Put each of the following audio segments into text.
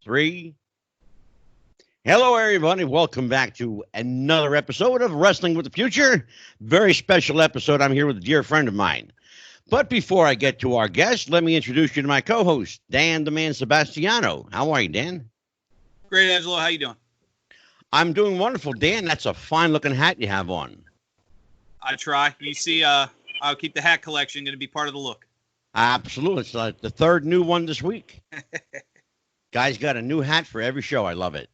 3. Hello, everybody. Welcome back to another episode of Wrestling with the Future. Very special episode. I'm here with a dear friend of mine. But before I get to our guest, let me introduce you to my co-host, Dan the Man Sebastiano. How are you, Dan? Great, Angelo. How you doing? I'm doing wonderful. Dan, that's a fine-looking hat you have on. I try. You see, I'll keep the hat collection. Going to be part of the look. Absolutely. It's the third new one this week. Guy's got a new hat for every show. I love it.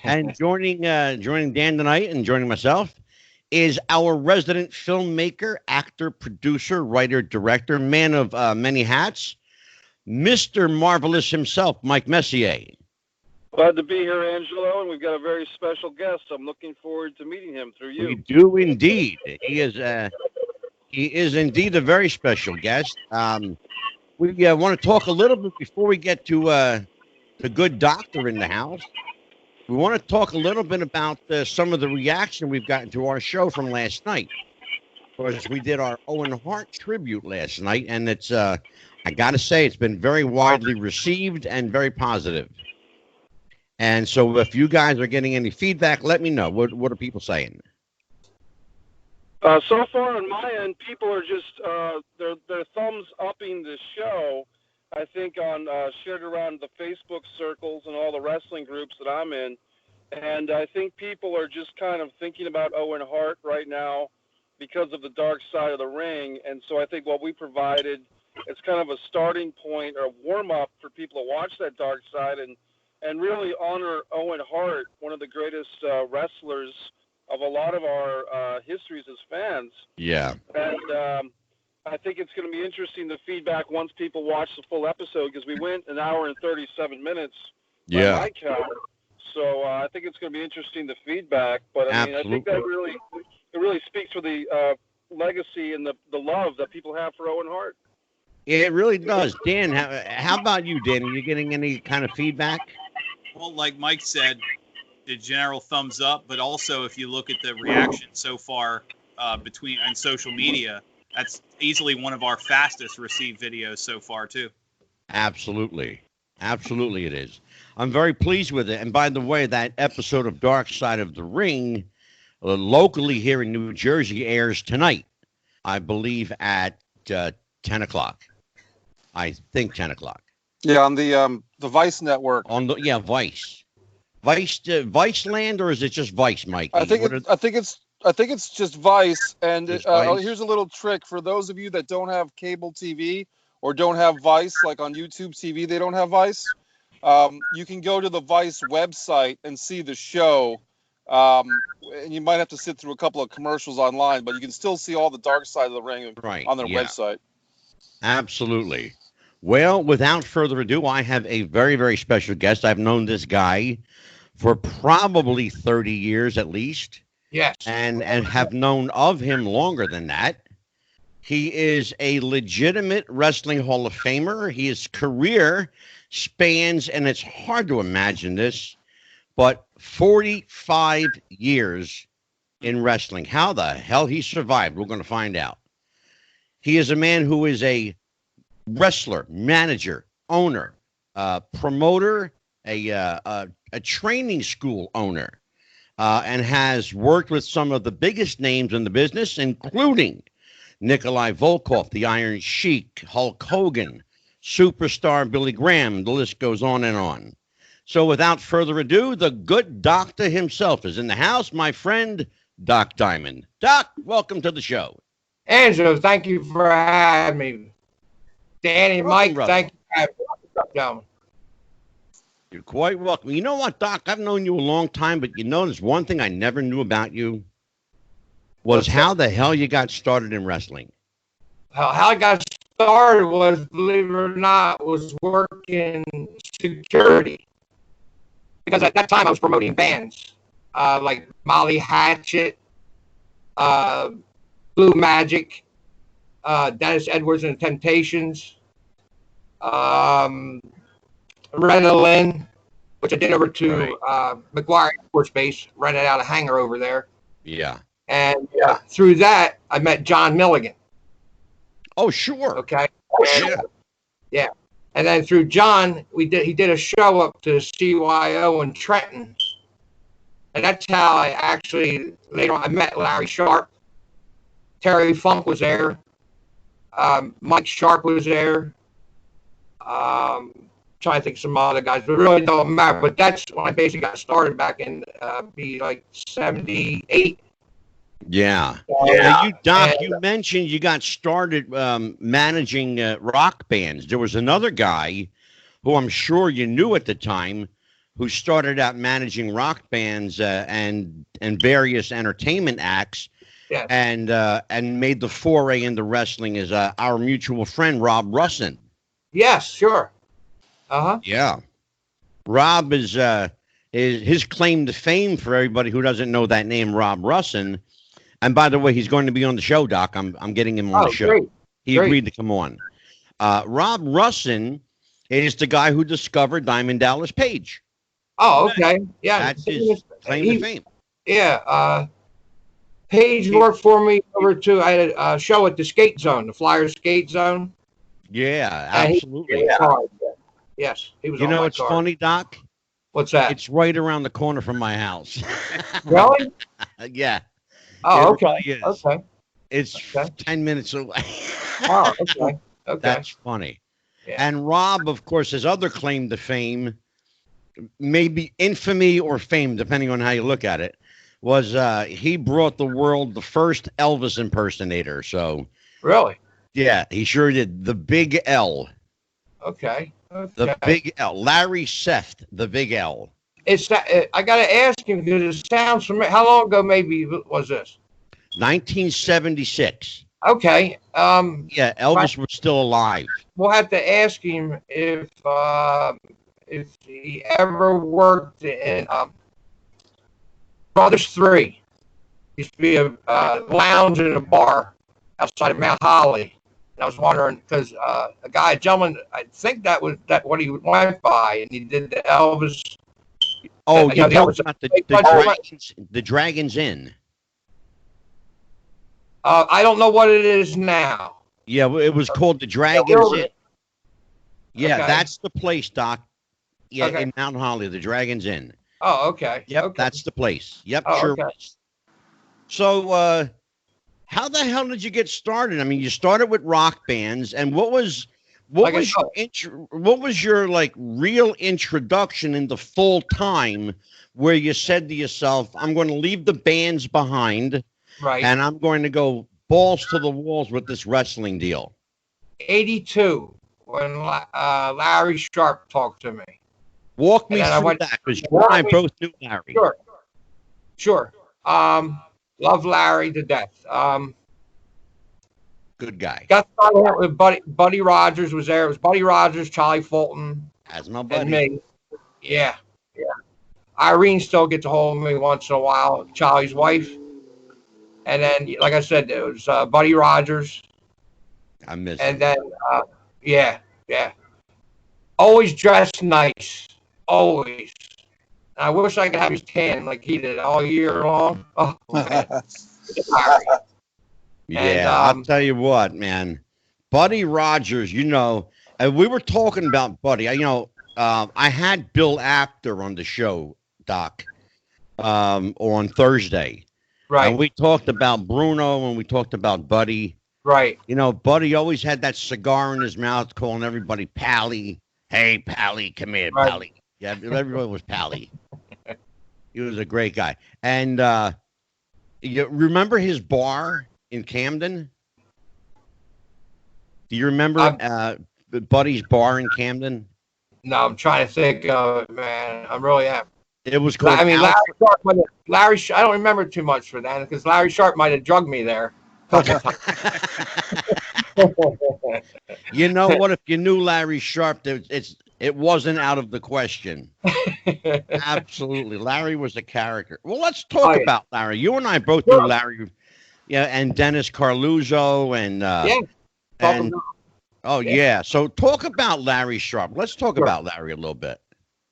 And joining Dan tonight and joining myself is our resident filmmaker, actor, producer, writer, director, man of many hats, Mr. Marvelous himself, Mike Messier. Glad to be here, Angelo, and we've got a very special guest. I'm looking forward to meeting him through you. We do indeed. He is indeed a very special guest. We want to talk a little bit before we get to the good doctor in the house. We want to talk a little bit about some of the reaction we've gotten to our show from last night. Because we did our Owen Hart tribute last night, and it's I got to say, it's been very widely received and very positive. And so if you guys are getting any feedback, let me know. What are people saying? So far on my end, people are just they're thumbs upping the show. I think shared around the Facebook circles and all the wrestling groups that I'm in. And I think people are just kind of thinking about Owen Hart right now because of the dark side of the ring. And so I think what we provided, it's kind of a starting point or a warm-up for people to watch that dark side and really honor Owen Hart, one of the greatest wrestlers of a lot of our histories as fans. Yeah. And I think it's going to be interesting, the feedback, once people watch the full episode, because we went an hour and 37 minutes by my count. So I think it's going to be interesting, the feedback. But I mean, I think that really speaks for the legacy and the love that people have for Owen Hart. It really does. Dan, how about you, Dan? Are you getting any kind of feedback? Well, like Mike said, the general thumbs up, but also if you look at the reaction so far on social media, that's easily one of our fastest received videos so far, too. Absolutely. Absolutely it is. I'm very pleased with it. And by the way, that episode of Dark Side of the Ring, locally here in New Jersey, airs tonight, I believe at 10 o'clock. I think 10 o'clock. Yeah, on the Vice network. Vice. Vice Land, or is it just Vice, Mike? I think it's just Vice. And Vice? Here's a little trick for those of you that don't have cable TV or don't have Vice, like on YouTube TV, they don't have Vice. You can go to the Vice website and see the show. And you might have to sit through a couple of commercials online, but you can still see all the dark side of the ring on their website. Absolutely. Well, without further ado, I have a very, very special guest. I've known this guy for probably 30 years at least. Yes. And have known of him longer than that. He is a legitimate Wrestling Hall of Famer. His career spans, and it's hard to imagine this, but 45 years in wrestling. How the hell he survived, we're going to find out. He is a man who is a wrestler, manager, owner, promoter, a training school owner, and has worked with some of the biggest names in the business, including Nikolai Volkov, the Iron Sheik, Hulk Hogan, superstar Billy Graham. The list goes on and on. So without further ado, the good doctor himself is in the house, my friend, Doc Diamond. Doc, welcome to the show. Angelo, thank you for having me. Danny, Mike, thank you for having me, gentlemen. You're quite welcome. You know what, Doc? I've known you a long time, but you know there's one thing I never knew about you was how the hell you got started in wrestling. How I got started was, believe it or not, was working security. Because at that time I was promoting bands like Molly Hatchet, Blue Magic, Dennis Edwards and the Temptations, Renalyn, which I did over to McGuire Air Force Base, rented out a hangar over there. Yeah. And through that, I met John Milligan. Oh, sure. Okay. Yeah. And then through John, he did a show up to CYO in Trenton. And that's how I actually, later on, I met Larry Sharpe. Terry Funk was there. Mike Sharpe was there. Trying to think of some other guys, but it really don't matter. But that's when I basically got started back in, be like 78. Yeah. Yeah. You, Doc, And- you mentioned you got started managing rock bands. There was another guy who I'm sure you knew at the time who started out managing rock bands and various entertainment acts. Yes. And made the foray into wrestling is our mutual friend Rob Russin. Yes, sure. Yeah, Rob is his claim to fame for everybody who doesn't know that name, Rob Russin. And by the way, he's going to be on the show, Doc. I'm getting him on the show. Great. He agreed to come on. Rob Russin is the guy who discovered Diamond Dallas Page. Oh, okay. Yeah. That's his claim to fame. Yeah. Page worked for me over to, I had a show at the Skate Zone, the Flyers Skate Zone. Yeah, And absolutely. Yes, he was You on know my what's card. funny, Doc? What's that? It's right around the corner from my house. Really? Yeah. Oh, It okay. really is. Okay. It's Okay. 10 minutes away. Oh, okay. Okay. That's funny. Yeah. And Rob, of course, his other claim to fame, maybe infamy or fame, depending on how you look at it, was he brought the world the first Elvis impersonator. So, Really? yeah, he sure did. The Big L. Okay. The Big L. Larry Seft, the Big L. It's I got to ask him because it sounds familiar. How long ago maybe was this? 1976. Okay. Yeah, Elvis was still alive. We'll have to ask him if he ever worked in Brothers 3. Used to be a lounge in a bar outside of Mount Holly. And I was wondering because a gentleman, I think that was what he went by, and he did the Elvis. Oh, you know, you're talking about the Dragon's Inn. I don't know what it is now. Yeah, it was called the Dragon's Inn. Yeah, Okay. that's the place, Doc. Yeah, Okay. in Mount Holly, the Dragon's Inn. Oh, okay. Yep, Okay. that's the place. Yep, Oh, sure. okay. Was. So, how the hell did you get started? I mean, you started with rock bands, and what was your like real introduction into full time, where you said to yourself, "I'm going to leave the bands behind, Right. and I'm going to go balls to the walls with this wrestling deal." 82 when Larry Sharpe talked to me. Walk me And then I through went- that, because you and I both knew Larry. Sure. Love Larry to death. Good guy. Got started out with Buddy Rogers was there. It was Buddy Rogers, Charlie Fulton, As my and buddy. me. Yeah. Irene still gets a hold of me once in a while, Charlie's wife. And then, like I said, it was Buddy Rogers. I miss And him. then, yeah. Always dressed nice. Always. I wish I could have his tan like he did all year long. Oh, man. Yeah, And, I'll tell you what, man. Buddy Rogers, and we were talking about Buddy. I had Bill Apter on the show, Doc, on Thursday. Right. And we talked about Bruno and we talked about Buddy. Right. Buddy always had that cigar in his mouth calling everybody Pally. Hey, Pally, come here, Right. Pally. Yeah, everybody was Pally. He was a great guy. And you remember his bar in Camden? Do you remember Buddy's bar in Camden? No, I'm trying to think of it, man. I really am. It was called. I mean, Larry Sharpe, I don't remember too much for that because Larry Sharpe might have drugged me there. You know what? If you knew Larry Sharpe, it wasn't out of the question. Absolutely, Larry was a character. Well, let's talk about Larry. You and I both knew Larry, and Dennis Carluzzo, and yeah. So talk about Larry Sharpe. Let's talk about Larry a little bit.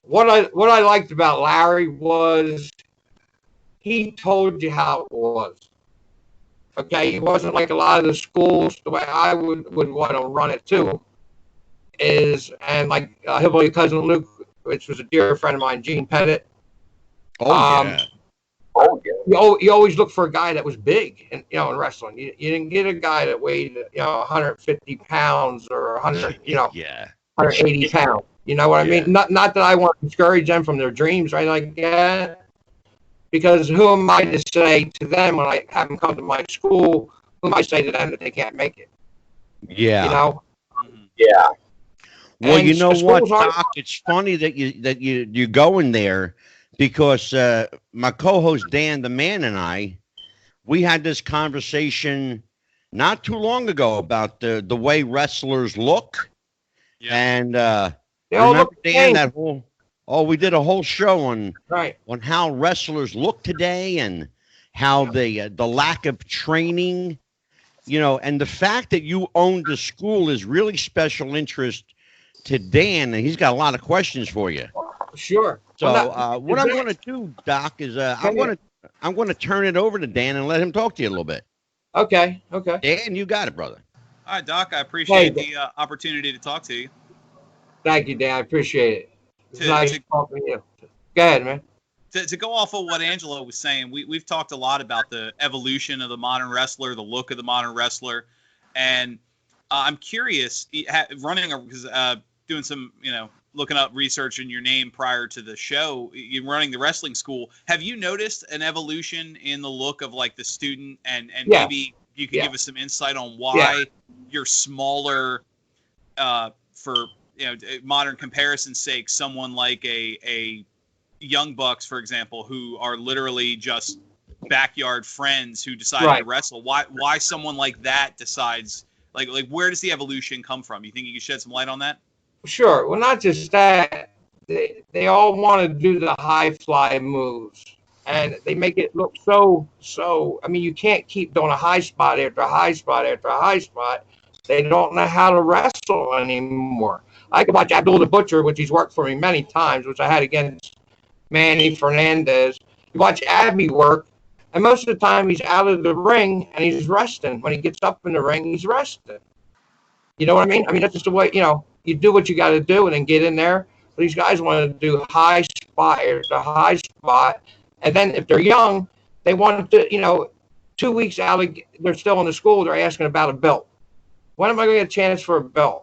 What I liked about Larry was he told you how it was. Okay, he wasn't like a lot of the schools the way I would want to run it too. is, and like Hillbilly Cousin Luke, which was a dear friend of mine, Gene Pettit. Oh Um, yeah. You always look for a guy that was big, and in wrestling, you didn't get a guy that weighed 150 pounds or 100, Yeah. 180 pounds. You know what I Yeah. mean? Not that I want to discourage them from their dreams or anything like that, because who am I to say to them when I have them come to my school? Who am I to say to them that they can't make it? Yeah. You know? Mhm. Yeah. Well, And you know what, schools aren't- Doc? It's funny that you're going there because my co-host Dan the Man and I, we had this conversation not too long ago about the way wrestlers look, Yeah. and They all remember look the Dan same. we did a whole show on Right. how wrestlers look today and how the lack of training, and the fact that you owned the school is really special interest to Dan, and he's got a lot of questions for you. Sure. So what I'm that- going to do, Doc, is I'm going to turn it over to Dan and let him talk to you a little bit. Okay. Dan, you got it, brother. All right, Doc. I appreciate Hey. the opportunity to talk to you. Thank you, Dan. I appreciate it. It's To- nice to- talking to you. Go ahead, man. To go off of what Angelo was saying, we've talked a lot about the evolution of the modern wrestler, the look of the modern wrestler, and I'm curious, doing some, looking up research in your name prior to the show, you running the wrestling school. Have you noticed an evolution in the look of like the student, and Yeah. maybe you could Yeah. give us some insight on why you're smaller, for modern comparison's sake, someone like a Young Bucks, for example, who are literally just backyard friends who decided to wrestle. Why someone like that decides, like where does the evolution come from? You think you could shed some light on that? Sure. Well, not just that. They all want to do the high fly moves, and they make it look so. I mean, you can't keep doing a high spot after a high spot after a high spot. They don't know how to wrestle anymore. I could watch Abdul the Butcher, which he's worked for me many times, which I had against Manny Fernandez. You watch Abby work, and most of the time he's out of the ring and he's resting. When he gets up in the ring, he's resting. You know what I mean? I mean, that's just the way, you do what you got to do and then get in there. But these guys want to do high spot after high spot. And then if they're young, they want to, 2 weeks out, they're still in the school, they're asking about a belt. When am I going to get a chance for a belt?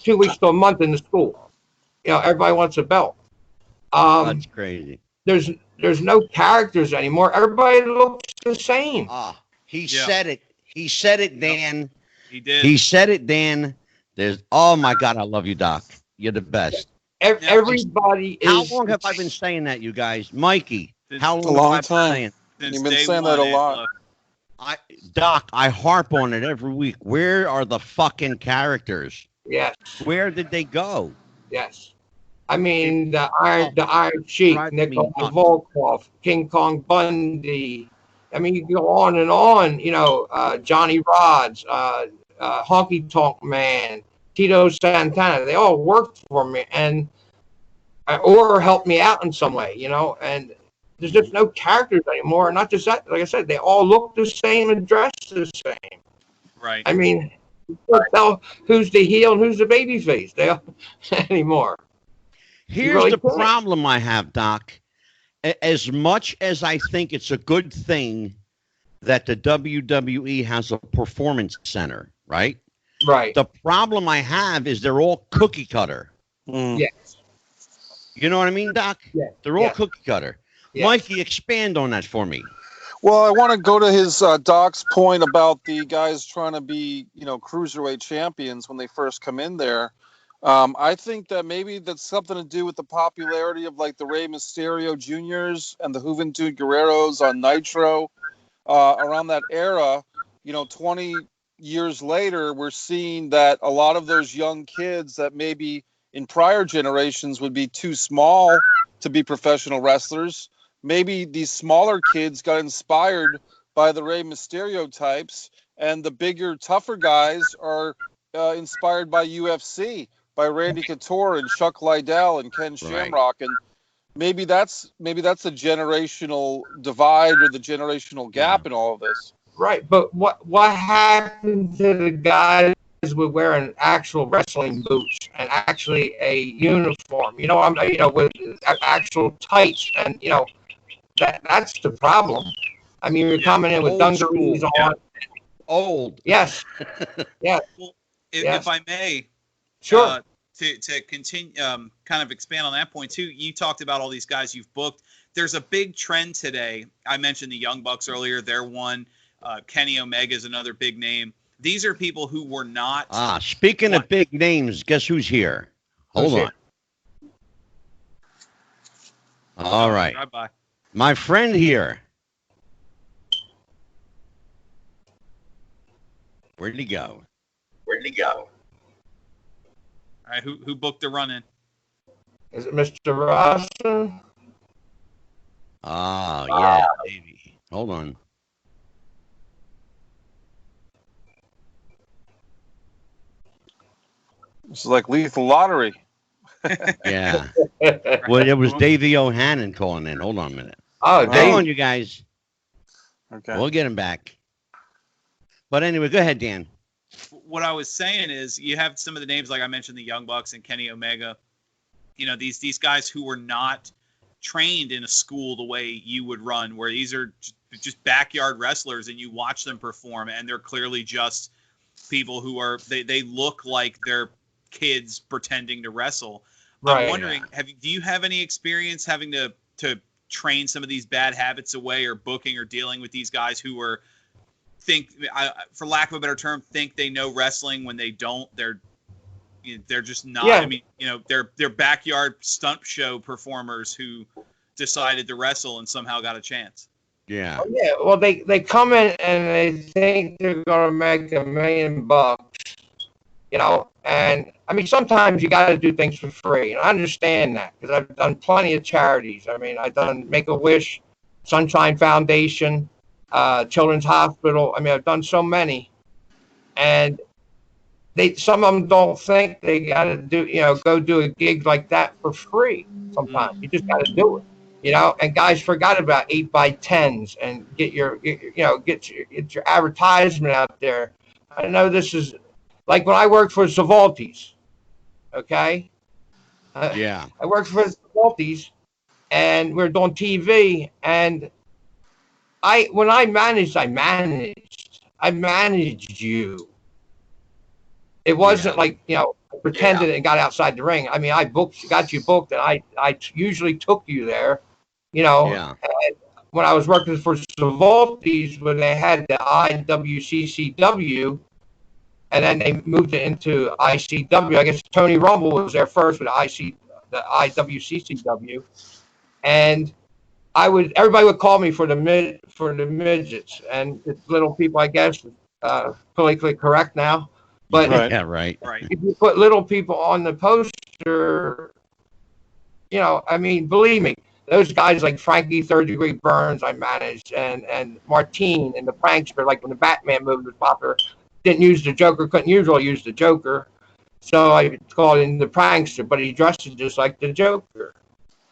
2 weeks to a month in the school. Everybody wants a belt. That's crazy. There's no characters anymore. Everybody looks the same. He said it. He said it, Dan. He did. He said it, Dan. Oh my God, I love you, Doc. You're the best. Everybody is. How long have I been saying that, you guys? Mikey, how long A long have I been time. saying? Since You've been day saying one, that a lot. Angelo. Doc, I harp on it every week. Where are the fucking characters? Yes. Where did they go? Yes. I mean, the Iron Sheik, drives me Nikolai nuts. Volkov, King Kong Bundy. I mean, you can go on and on. Johnny Rods, Honky Tonk Man, Tito Santana. They all worked for me or helped me out in some way. And there's just no characters anymore. Not just that. Like I said, they all look the same and dress the same. Right. I mean, you can't tell who's the heel and who's the baby face anymore. Here's really the can't. problem I have, Doc. As much as I think it's a good thing that the WWE has a performance center, right? Right. The problem I have is they're all cookie cutter. Yes. You know what I mean, Doc? Yes. They're all Yes. cookie cutter. Yes. Mikey, expand on that for me. Well, I want to go to his Doc's point about the guys trying to be, cruiserweight champions when they first come in there. I think that maybe that's something to do with the popularity of like the Rey Mysterio Juniors and the Juventud Guerreros on Nitro around that era. 20 years later, we're seeing that a lot of those young kids that maybe in prior generations would be too small to be professional wrestlers. Maybe these smaller kids got inspired by the Rey Mysterio types, and the bigger, tougher guys are inspired by UFC, by Randy Couture and Chuck Liddell and Ken Shamrock, and maybe that's the generational divide or the generational gap in all of this. Right, but what happened to the guys were wearing actual wrestling boots and actually a uniform. With actual tights, and that's the problem. I mean, we're coming in with Old dungarees school. on. Old. Yes. Yeah. Well, Yes. if I may, Sure. to continue, kind of expand on that point too. You talked about all these guys you've booked. There's a big trend today. I mentioned the Young Bucks earlier. They're one. Kenny Omega is another big name. These are people who were not. Speaking of big names, guess who's here? Hold on. All right. Bye. My friend here. Where'd he go? All right, who booked the run in? Is it Mr. Rosson? Oh, yeah, baby. Hold on. It's like Lethal Lottery. Yeah. Well, it was Davey O'Hannon calling in. Hold on a minute. Oh, Hang Dave. on, you guys. Okay. We'll get him back. But anyway, go ahead, Dan. What I was saying is, you have some of the names like I mentioned, the Young Bucks and Kenny Omega. These guys who were not trained in a school the way you would run, where these are just backyard wrestlers, and you watch them perform, and they're clearly just people who are they look like they're kids pretending to wrestle. Right. I'm wondering, do you have any experience having to train some of these bad habits away, or booking or dealing with these guys who are for lack of a better term, think they know wrestling when they don't? They're just not. Yeah. I mean, they're backyard stunt show performers who decided to wrestle and somehow got a chance. Yeah. Yeah. Well, they come in and they think they're gonna make $1 million, and I mean, sometimes you got to do things for free, and I understand that because I've done plenty of charities. I mean, I've done Make-A-Wish, Sunshine Foundation, Children's Hospital. I mean, I've done so many, and some of them don't think they got to go do a gig like that for free. Sometimes you just got to do it, and guys forgot about 8x10s and get your advertisement out there. I know this is like when I worked for Savoldi's, okay? Yeah. I worked for Savoldi's, and we were doing TV, and when I managed you. It wasn't like, pretended and got outside the ring. I mean, I got you booked, and I usually took you there, Yeah. And when I was working for Savoldi's, when they had the IWCCW, and then they moved it into ICW. I guess Tony Rumble was there first with the IWCCW, and everybody would call me for the midgets and the little people. I guess politically correct now, but Right. Yeah, right. if you put little people on the poster, I mean, believe me, those guys like Frankie Third Degree Burns I managed, and Martine and the Prankster, like when the Batman movie was popular, didn't use the Joker, couldn't usually use the Joker, so I called him the Prankster, but he dressed just like the Joker,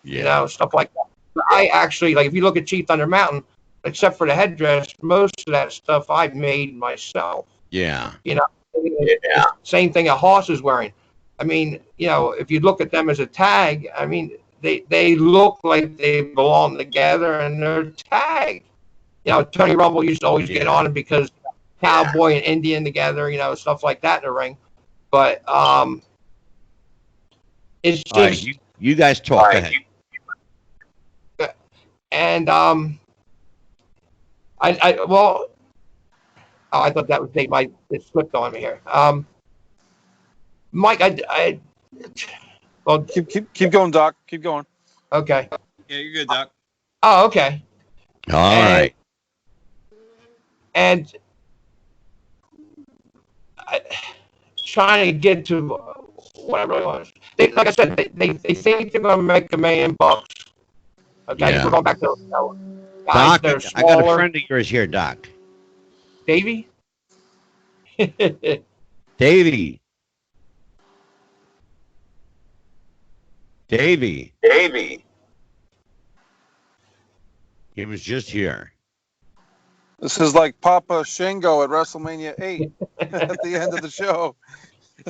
Yeah. stuff like that. But I actually, like, if you look at Chief Thunder Mountain, except for the headdress, most of that stuff I made myself. Yeah. Same thing a Hoss is wearing. I mean, if you look at them as a tag, I mean, they look like they belong together and they're tagged. Tony Rumble used to always get on it because Cowboy and Indian together, stuff like that in the ring. But it's just All right, you guys talk. Go ahead. and I thought that would take it slipped on me here. Mike, well, Keep going, Doc. Keep going. okay. Yeah, you're good, Doc. Oh, okay. All right. And trying to get to what I really want. Like I said, they think they're going to make $1 million. Okay, Yeah. we're going back to Doc, guys that are I got a smaller. friend of yours here, Doc. Davey? Davey. He was just here. This is like Papa Shingo at WrestleMania 8 at the end of the show.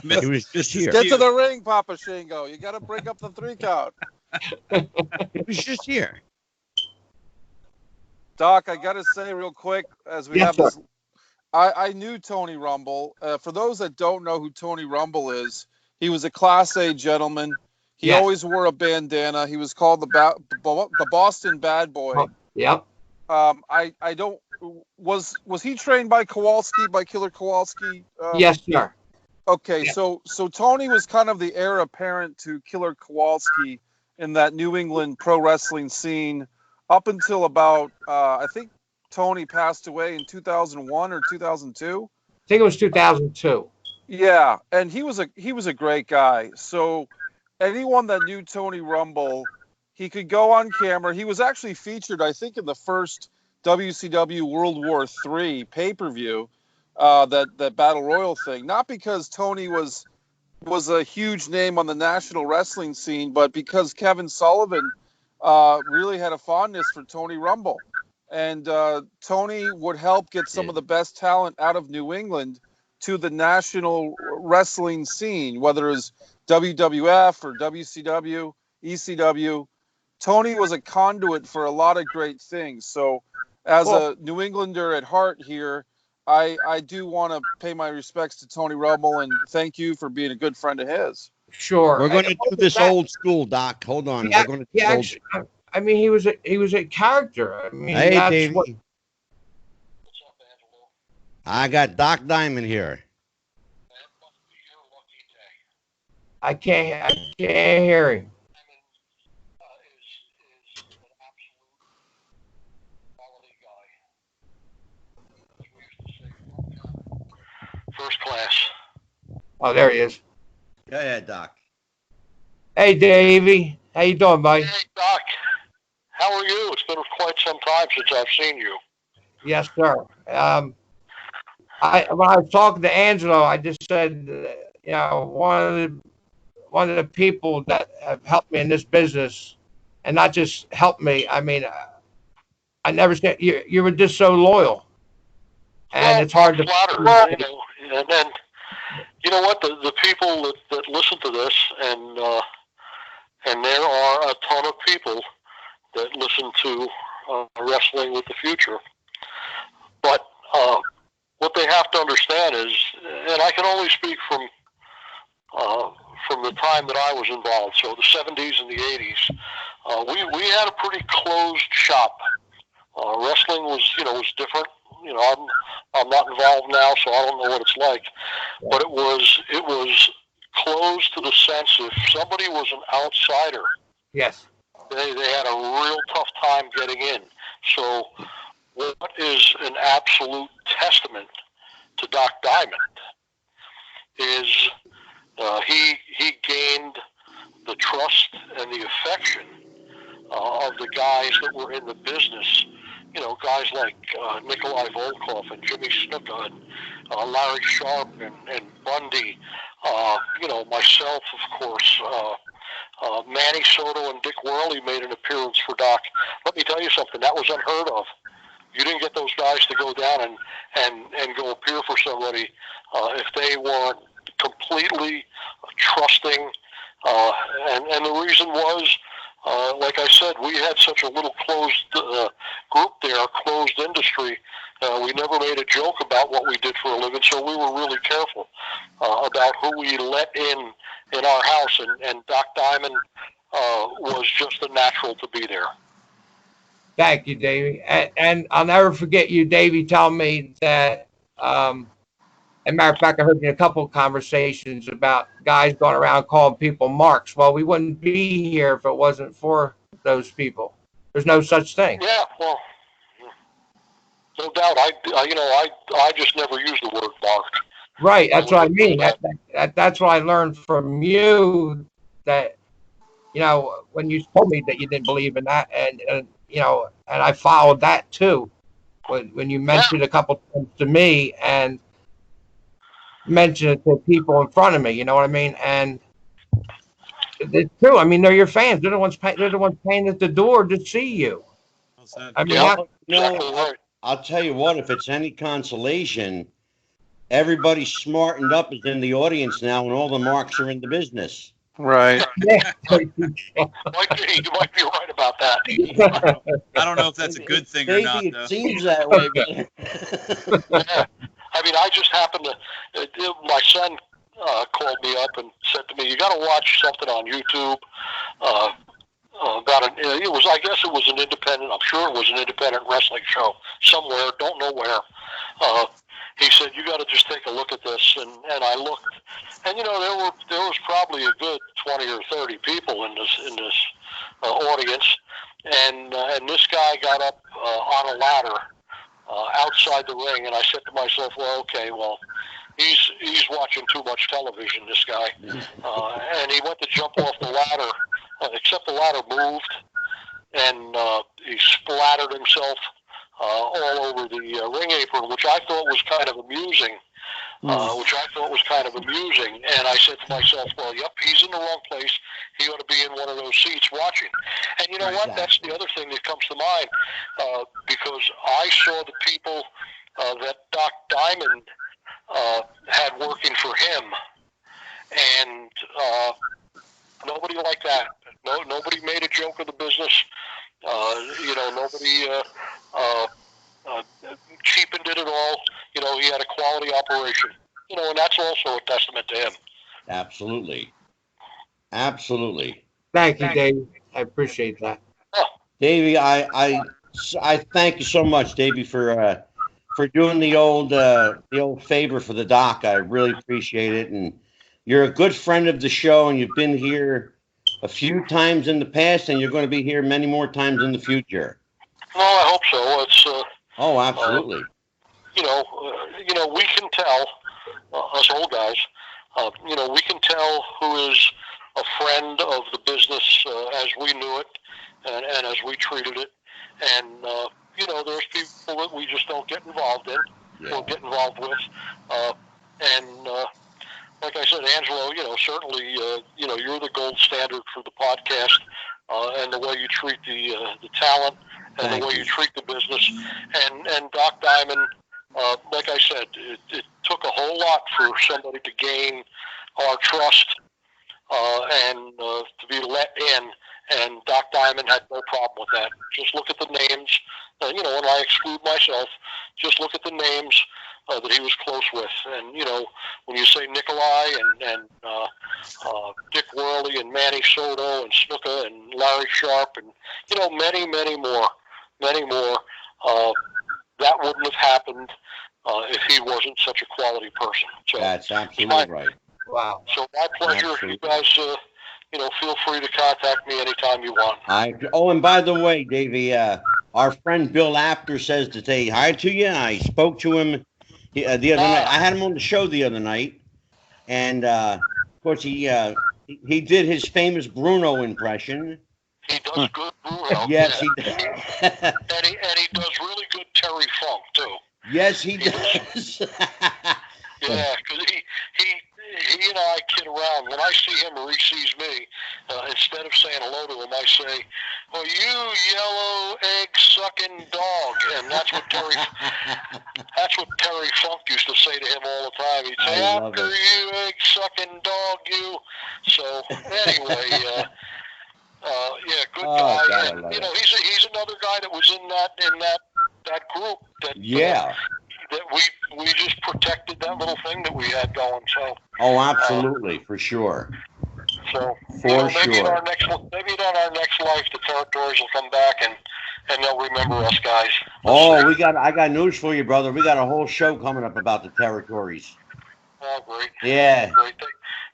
He was just here. Get to the ring, Papa Shingo. You got to break up the 3 count. He was just here. Doc, I got to say real quick, as we Yes, have sir. this, I knew Tony Rumble. For those that don't know who Tony Rumble is, he was a Class A gentleman. He Yes. always wore a bandana. He was called the Boston Bad Boy. Yep. I don't was he trained by Kowalski, by Killer Kowalski? Yes, sir. Okay, Yeah. so Tony was kind of the heir apparent to Killer Kowalski in that New England pro wrestling scene up until about I think Tony passed away in 2001 or 2002. I think it was 2002. Yeah, and he was a great guy. So anyone that knew Tony Rumble, he could go on camera. He was actually featured, I think, in the first WCW World War III pay-per-view, that Battle Royal thing. Not because Tony was a huge name on the national wrestling scene, but because Kevin Sullivan really had a fondness for Tony Rumble. And Tony would help get some of the best talent out of New England to the national wrestling scene, whether it was WWF or WCW, ECW. Tony was a conduit for a lot of great things. So as a New Englander at heart here, I do want to pay my respects to Tony Rumble and thank you for being a good friend of his. Sure. We're going to do this old school, Doc. Hold on. Yeah, We're going to do old school. I mean, he was a character. I mean, Hey, that's Davey. what, I got Doc Diamond here. I can't hear him. First class. Oh, there he is. Go ahead, Doc. Hey, Davey. How you doing, buddy? Hey, Doc. How are you? It's been quite some time since I've seen you. Yes, sir. When I was talking to Angelo, I just said, one of the people that have helped me in this business, and not just helped me. I mean, I never said you were just so loyal, and it's hard to. Flattered, and then, you know what? The people that listen to this, and there are a ton of people that listen to Wrestling with the Future. But what they have to understand is, and I can only speak from the time that I was involved, so the 70s and the 80s, we had a pretty closed shop. Wrestling was different. I'm not involved now, so I don't know what it's like. But it was closed to the sense if somebody was an outsider, Yes. they had a real tough time getting in. So what is an absolute testament to Doc Diamond is he gained the trust and the affection of the guys that were in the business. Guys like Nikolai Volkov and Jimmy Snuka and Larry Sharpe and Bundy. Myself, of course. Manny Soto and Dick Worley made an appearance for Doc. Let me tell you something, that was unheard of. You didn't get those guys to go down and go appear for somebody if they weren't completely trusting. And the reason was, like I said, we had such a little closed group there, closed industry. We never made a joke about what we did for a living, so we were really careful about who we let in our house. And Doc Diamond was just a natural to be there. Thank you, Davey. And I'll never forget you, Davey, telling me that, as a matter of fact, I heard in a couple of conversations about guys going around calling people marks. Well, we wouldn't be here if it wasn't for those people. There's no such thing. Yeah, well, no doubt. I just never used the word marked. Right, that's what I mean. That's what I learned from you, that, when you told me that you didn't believe in that, and I followed that too. When you mentioned a couple times to me and mentioned it to people in front of me, you know what I mean? And it's true. I mean, they're your fans. They're the ones paying at the door to see you. I mean, exactly right. I'll tell you what, if it's any consolation, everybody smartened up is in the audience now, and all the marks are in the business. Right. Yeah. You might be right about that. I don't know if that's a good thing or not, Maybe though. it seems that way, but Yeah. I mean, I just happened to. My son called me up and said to me, "You got to watch something on YouTube about an. It was, I guess, it was an independent. I'm sure it was an independent wrestling show somewhere. Don't know where." He said, "You got to just take a look at this," and I looked, and there was probably a good 20 or 30 people in this audience, and this guy got up on a ladder outside the ring, and I said to myself, "Well, okay, well, he's watching too much television, this guy," and he went to jump off the ladder, except the ladder moved, and he splattered himself all over the ring apron, which I thought was kind of amusing. And I said to myself, well, yep, he's in the wrong place. He ought to be in one of those seats watching. And you know what? That's the other thing that comes to mind, because I saw the people that Doc Diamond had working for him, and nobody like that. Nobody made a joke of the business. Nobody cheapened it at all. He had a quality operation. And that's also a testament to him. absolutely. Thank you, Dave. I appreciate that. Davey, I thank you so much, Davey, for doing the old favor for the doc. I really appreciate it, and you're a good friend of the show, and you've been here a few times in the past, and you're going to be here many more times in the future. Well, I hope so. It's Oh, absolutely. We can tell us old guys. We can tell who is a friend of the business as we knew it and as we treated it. And, there's people that we just don't get involved in or get involved with. Like I said, Angelo, certainly, you're the gold standard for the podcast and the way you treat the talent and the way you treat the business. And Doc Diamond, like I said, it took a whole lot for somebody to gain our trust and to be let in. And Doc Diamond had no problem with that. Just look at the names, and I exclude myself. Just look at the names that he was close with. And, when you say Nikolai and Dick Worley and Manny Soto and Snuka and Larry Sharpe and, many, many more, that wouldn't have happened if he wasn't such a quality person. So that's absolutely right. Wow. So my pleasure. Absolutely. You guys, feel free to contact me anytime you want. And by the way, Davey, our friend Bill Apter says to say hi to you. I spoke to him the other night. I had him on the show the other night, and of course he did his famous Bruno impression. He does good Bruno. Yes, he does. and he does really good Terry Funk too. Yes, he does. Yeah, because he and I kid around. When I see him or he sees me, instead of saying hello to him, I say, "Well, you yellow egg-sucking dog," and that's what Terry Funk used to say to him all the time. He'd say, "After you egg-sucking dog, you." So anyway, good guy. God, and he's another guy that was in that group that that we just protected that little thing that we had going. So. Oh, absolutely, for sure. So maybe in our next life, the territories will come back and they'll remember us guys. I got news for you, brother. We got a whole show coming up about the territories. Oh, great. Yeah. Great.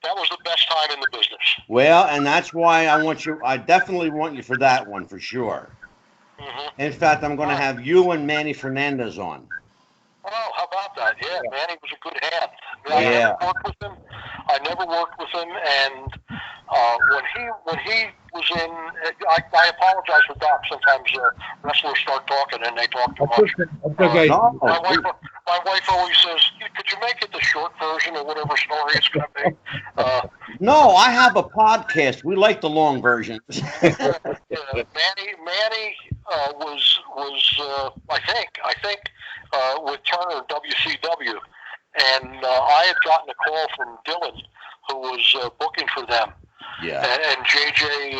That was the best time in the business. Well, and that's why I definitely want you for that one, for sure. Mm-hmm. In fact, I'm going to have you and Manny Fernandez on. Oh, how about that? Yeah, Manny was a good hand. Yeah. I never worked with him, and when he was in, I apologize for Doc. Sometimes wrestlers start talking and they talk too much. Okay. My wife always says, "Could you make it the short version or whatever story it's going to be?" No, I have a podcast. We like the long versions. Manny was I think with Turner and WCW, and I had gotten a call from Dylan, who was booking for them, Yeah. and JJ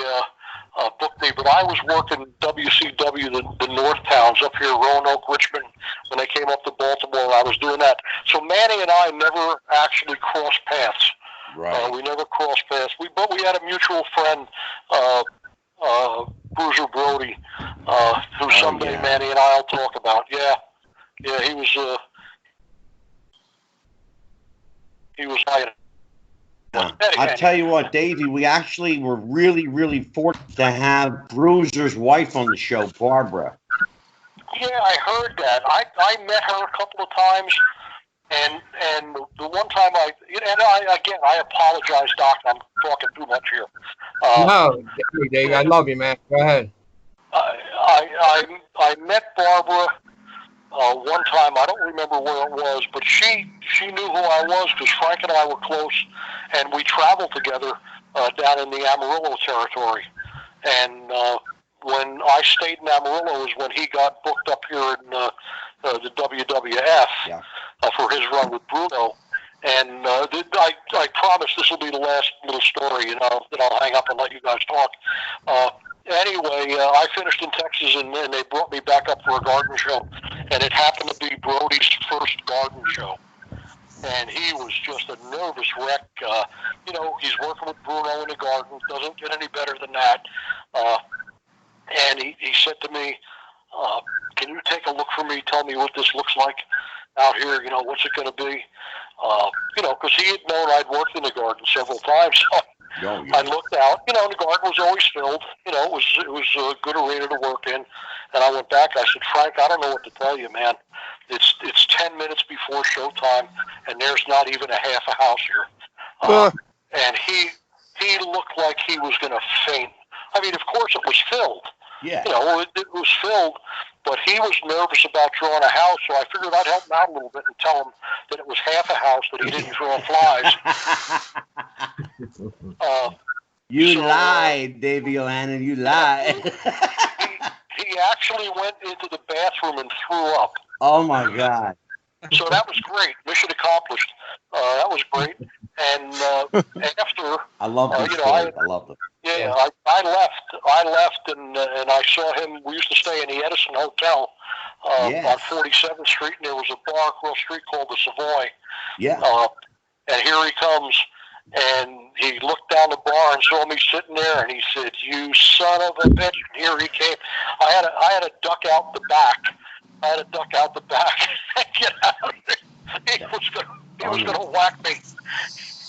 booked me, but I was working WCW, the North Towns up here, Roanoke, Richmond, when they came up to Baltimore. I was doing that. So Manny and I never actually crossed paths. Right. We never crossed paths. But we had a mutual friend, Bruiser Brody, who someday Manny and I'll talk about. Yeah, he was like. I'll tell you what, Davey, we actually were really, really fortunate to have Bruiser's wife on the show, Barbara. Yeah, I heard that. I met her a couple of times, and the one time I apologize, Doc, I'm talking too much here. No, Davey, I love you, man. Go ahead. I met Barbara one time. I don't remember where it was, but she knew who I was because Frank and I were close, and we traveled together down in the Amarillo territory. And when I stayed in Amarillo was when he got booked up here in the WWF for his run with Bruno. And I promise this will be the last little story, then I'll hang up and let you guys talk. Anyway, I finished in Texas, and they brought me back up for a garden show, and it happened to be Brody's first garden show. And he was just a nervous wreck. He's working with Bruno in the garden. Doesn't get any better than that. And he said to me, can you take a look for me? Tell me what this looks like out here. What's it going to be? Because he had known I'd worked in the garden several times. So I looked out. The garden was always filled. It was a good arena to work in. And I went back. I said, Frank, I don't know what to tell you, man. It's 10 minutes before showtime, and there's not even a half a house here. And he looked like he was going to faint. I mean, of course, it was filled. Yeah. It was filled, but he was nervous about drawing a house, so I figured I'd help him out a little bit and tell him that it was half a house, that he didn't draw flies. You lied, Davey O'Hannon. You lied. He actually went into the bathroom and threw up. Oh, my God. So that was great. Mission accomplished. That was great. And after... I love this story. I love them. Yeah, I left, and I saw him. We used to stay in the Edison Hotel on 47th Street, and there was a bar across the street called the Savoy. Yeah. And here he comes, and he looked down the bar and saw me sitting there, and he said, "You son of a bitch!" And here he came. I had to duck out the back. And get out of there. He was gonna whack me.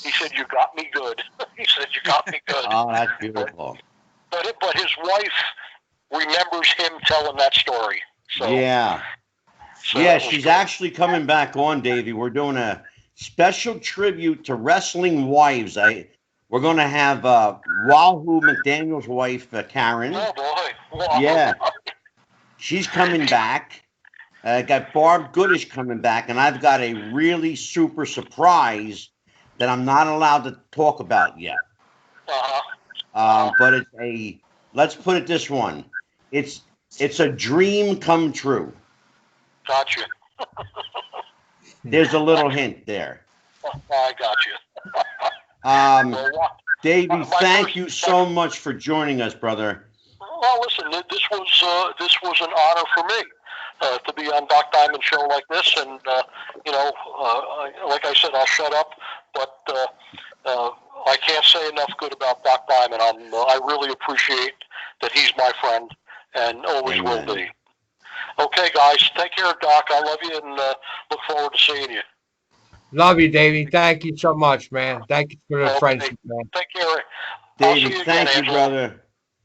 He said, "You got me good." He said, "You got me good." Oh, that's beautiful. But his wife remembers him telling that story. So, she's actually coming back on, Davey. We're doing a special tribute to wrestling wives. We're going to have Wahoo McDaniel's wife, Karen. Oh, boy. Wow. Yeah. She's coming back. I got Barb Goodish coming back, and I've got a really super surprise that I'm not allowed to talk about yet. But let's put it this one. It's a dream come true. Gotcha. There's a little hint there. I got you. Davey, thank you so much for joining us, brother. Well, listen, this was an honor for me to be on Doc Diamond's show like this, and like I said, I'll shut up, but I can't say enough good about Doc Diamond. I really appreciate that he's my friend and always will be. Okay, guys, take care, Doc. I love you and look forward to seeing you. Love you, Davey. Thank you so much, man. Thank you for the friendship, man. Take care. Davey, thank you, brother.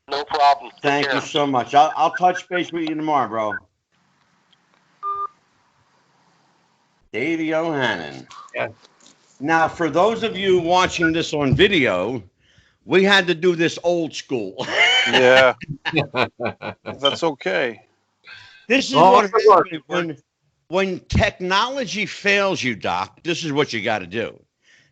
No problem. Thank you so much. I'll touch base with you tomorrow, bro. Davey O'Hannon. Yeah. Now, for those of you watching this on video, we had to do this old school. Yeah. That's okay. This is what happens when technology fails you, Doc. This is what you got to do.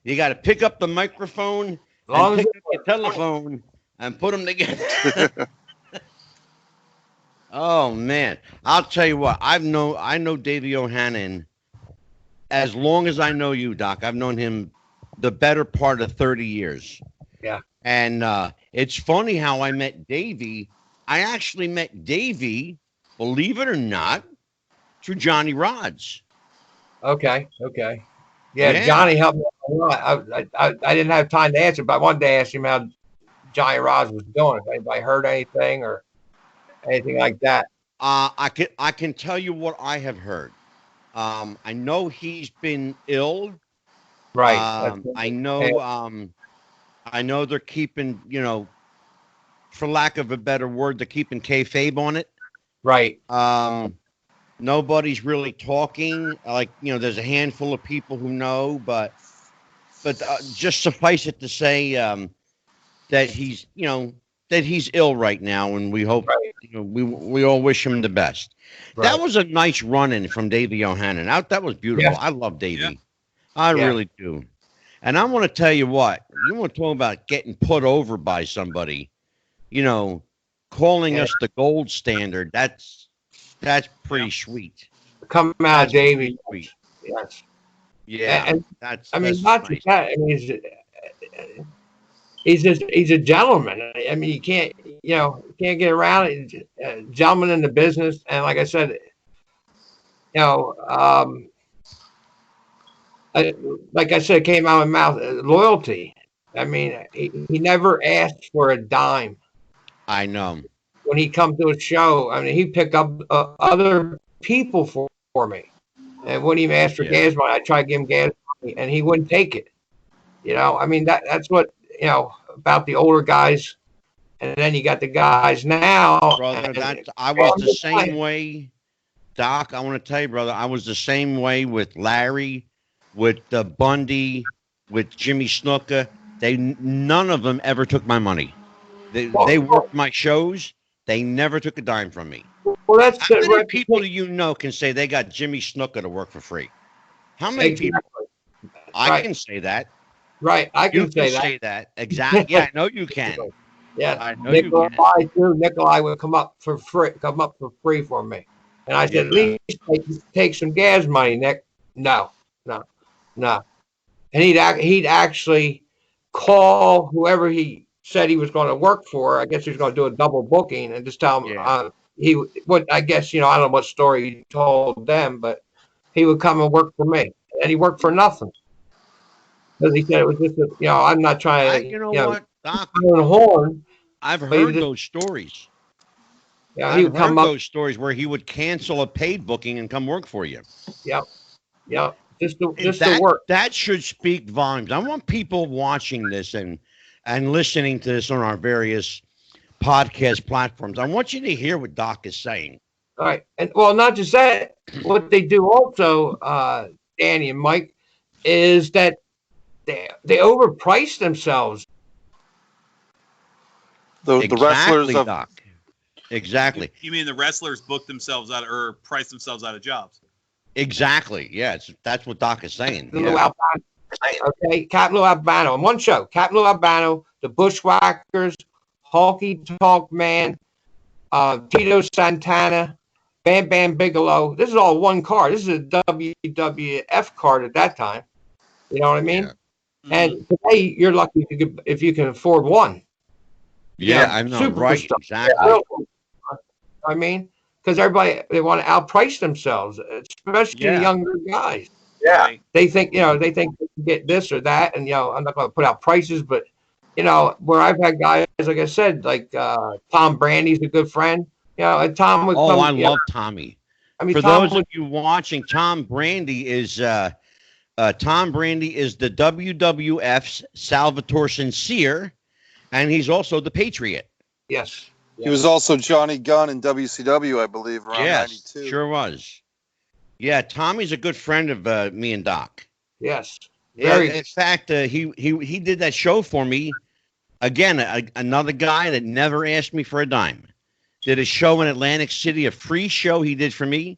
You got to pick up the microphone and pick up your telephone and put them together. Oh man, I'll tell you what. I know Davey O'Hannon as long as I know you, Doc. I've known him the better part of 30 years. Yeah. And it's funny how I met Davey. I actually met Davey, believe it or not, through Johnny Rods. Okay. Okay. Yeah, Yeah. Johnny helped me a lot. I didn't have time to answer, but I wanted to ask him how Johnny Rods was doing. If anybody heard anything or anything like that. I can tell you what I have heard. I know he's been ill. Right. That's I know they're keeping, for lack of a better word, they're keeping kayfabe on it. right. Nobody's really talking. Like, there's a handful of people who know, but just suffice it to say that he's ill right now, and we hope Right. we all wish him the best. That Right. was a nice run-in from Davey O'Hannon. That was beautiful. Yeah. I love Davey. Yeah. I Yeah. really do. And I want to tell you what, you want to talk about getting put over by somebody, calling Yeah. us the gold standard. That's pretty sweet. Come out, That's Davey. pretty sweet. Yes. Yeah, And that's I mean, that's not nice. just that. I mean, he's a gentleman. I mean, you can't get around it. Gentleman in the business, and like I said, like I said, it came out of my mouth. Loyalty. I mean, he never asked for a dime I know. when he come to a show. I mean, he picked up other people for me, and wouldn't even ask for Yeah. gas money. I tried to give him gas money, and he wouldn't take it. I mean that's what about the older guys, and then you got the guys now. Brother, And I was the same way, Doc. I want to tell you, brother, I was the same way with Larry, with Bundy, with Jimmy Snuka. None of them ever took my money. They worked my shows. They never took a dime from me. Well, that's How the many people do reputation. you know can say they got Jimmy Snuka to work for free? How many people? Exactly. I Right. can say that. Right. I You can can say that. say that. Exactly. Yeah, I know you can. Yeah. I know you can. Nikolai too. Nikolai would come up for free for me, and I said, at Yeah. least take some gas money, Nick. No, no, no. And he'd actually call whoever he said he was going to work for. I guess he was going to do a double booking and just tell him Yeah. he what I guess I don't know what story he told them, but he would come and work for me, and he worked for nothing because he said it was just I'm not trying to You know what, Doc? on a horn, I've but he heard just those stories. he I've would come heard up. those stories where he would cancel a paid booking and come work for you. Yep, yep, just to That work. that should speak volumes. I want people watching this and listening to this on our various podcast platforms. I want you to hear what Doc is saying. All right, and well, not just that. What they do also, Danny and Mike, is that they overprice themselves. The wrestlers Exactly, of Doc. Exactly. You mean the wrestlers book themselves out or price themselves out of jobs? Exactly. Yeah, that's what Doc is saying. Lou Yeah. Albano, okay, Captain Lou Albano on one show. Captain Lou Albano, the Bushwhackers, Honky Tonk Man, Tito Santana, Bam Bam Bigelow. This is all one card. This is a WWF card at that time. You know what I mean? Yeah. And today you're lucky if you can afford one. Yeah, I know. Right. Superstar. Exactly. I mean, because they want to outprice themselves, especially Yeah. the younger guys. Right. They think they can get this or that, and I'm not going to put out prices, but where I've had guys, like I said, like Tom Brandy's a good friend. And Tom would come. Oh, I love Tommy. I mean, For Tom those would, of you watching, Tom Brandy is the WWF's Salvatore Sincere, and he's also the Patriot. yes. he was also Johnny Gunn in WCW, I believe, around Yes, 92. sure was. Yeah, Tommy's a good friend of me and Doc. Yes. Yeah, Very. in fact, he did that show for me. Again, another guy that never asked me for a dime. Did a show in Atlantic City, a free show he did for me,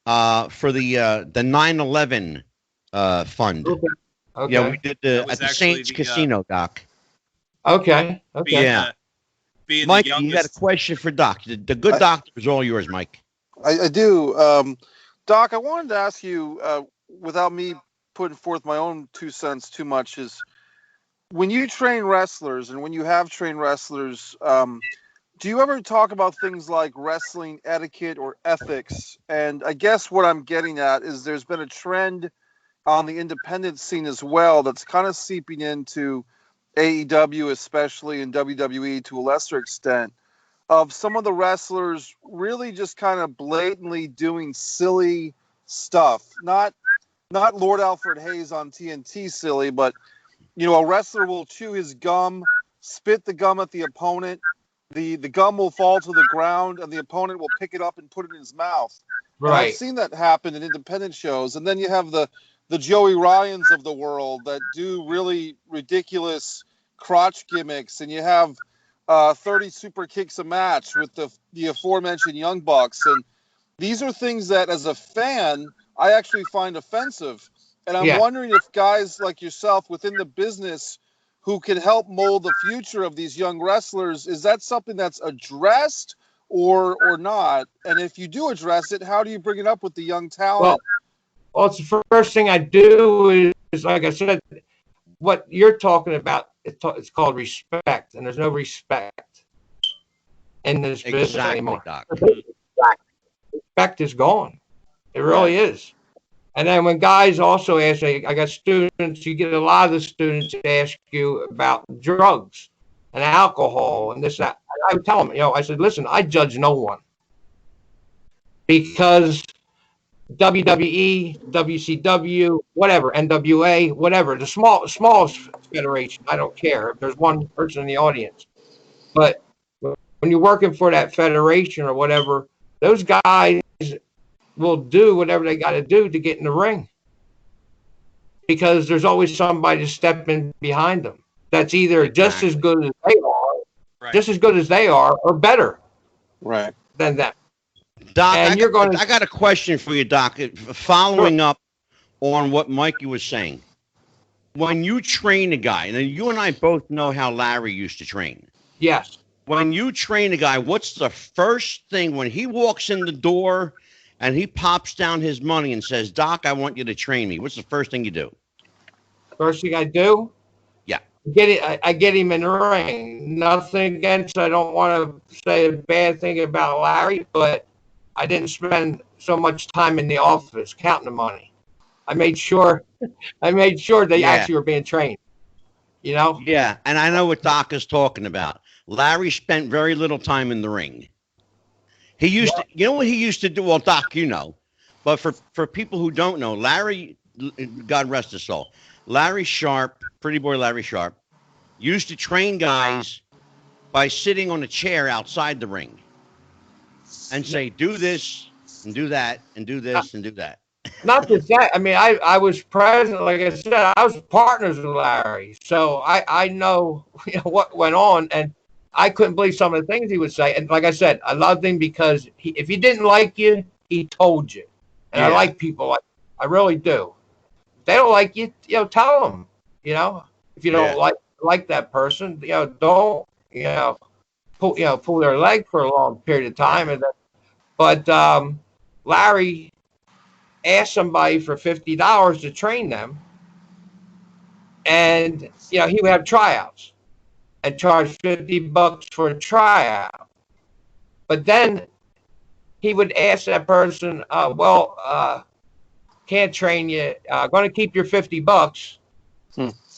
for the 9/11 fund. Okay. Yeah, we did That was at the actually Saints the, Casino, Doc. Okay. Okay. Yeah. being Mike, the you got a youngest. question for Doc. The good doctor is all yours, Mike. I do. Doc, I wanted to ask you, without me putting forth my own 2 cents too much, is when you train wrestlers and when you have trained wrestlers, do you ever talk about things like wrestling etiquette or ethics? And I guess what I'm getting at is there's been a trend on the independent scene as well that's kind of seeping into AEW, especially, and WWE to a lesser extent, of some of the wrestlers really just kind of blatantly doing silly stuff. Not Lord Alfred Hayes on TNT silly, but a wrestler will chew his gum, spit the gum at the opponent. The gum will fall to the ground, and the opponent will pick it up and put it in his mouth. And I've Right. seen that happen in independent shows. And then you have the Joey Ryans of the world that do really ridiculous crotch gimmicks, and you have 30 super kicks a match with the aforementioned Young Bucks. And these are things that, as a fan, I actually find offensive. And I'm Yeah. wondering if guys like yourself within the business who can help mold the future of these young wrestlers, is that something that's addressed or not? And if you do address it, how do you bring it up with the young talent? Well, it's the first thing I do is like I said, what you're talking about, it's called respect, and there's no respect in this business Exactly, anymore. Doc. Respect is gone. It really is. And then when guys also ask, I got students, you get a lot of the students ask you about drugs and alcohol and this, that. I would tell them, I said, listen, I judge no one because WWE, WCW, whatever, NWA, whatever, the smallest federation, I don't care if there's one person in the audience. But when you're working for that federation or whatever, those guys will do whatever they got to do to get in the ring because there's always somebody stepping behind them that's either just as good as they are, just as good as they are, or better than them. Doc, And I got a question for you, Doc. Following up on what Mikey was saying, when you train a guy, and you and I both know how Larry used to train. Yes. When you train a guy, what's the first thing when he walks in the door and he pops down his money and says, Doc, I want you to train me? What's the first thing you do? First thing I do? Yeah. I get him in the ring. Nothing against, I don't want to say a bad thing about Larry, but I didn't spend so much time in the office counting the money. I made sure they actually were being trained. Yeah, and I know what Doc is talking about. Larry spent very little time in the ring. He used to, you know what he used to do? Well, Doc, but for people who don't know, Larry, God rest his soul, Larry Sharpe, pretty boy Larry Sharpe, used to train guys by sitting on a chair outside the ring and say, do this and do that and do this and do that. Not just that. I mean, I was present. Like I said, I was partners with Larry, so I know what went on, and I couldn't believe some of the things he would say. And like I said, I loved him because if he didn't like you, he told you. And I like people like I really do. If they don't like you, tell them. If you don't like that person, don't pull their leg for a long period of time. And but Larry asked somebody for $50 to train them, and he would have tryouts and charge $50 for a tryout. But then he would ask that person, can't train you. Going to keep your $50.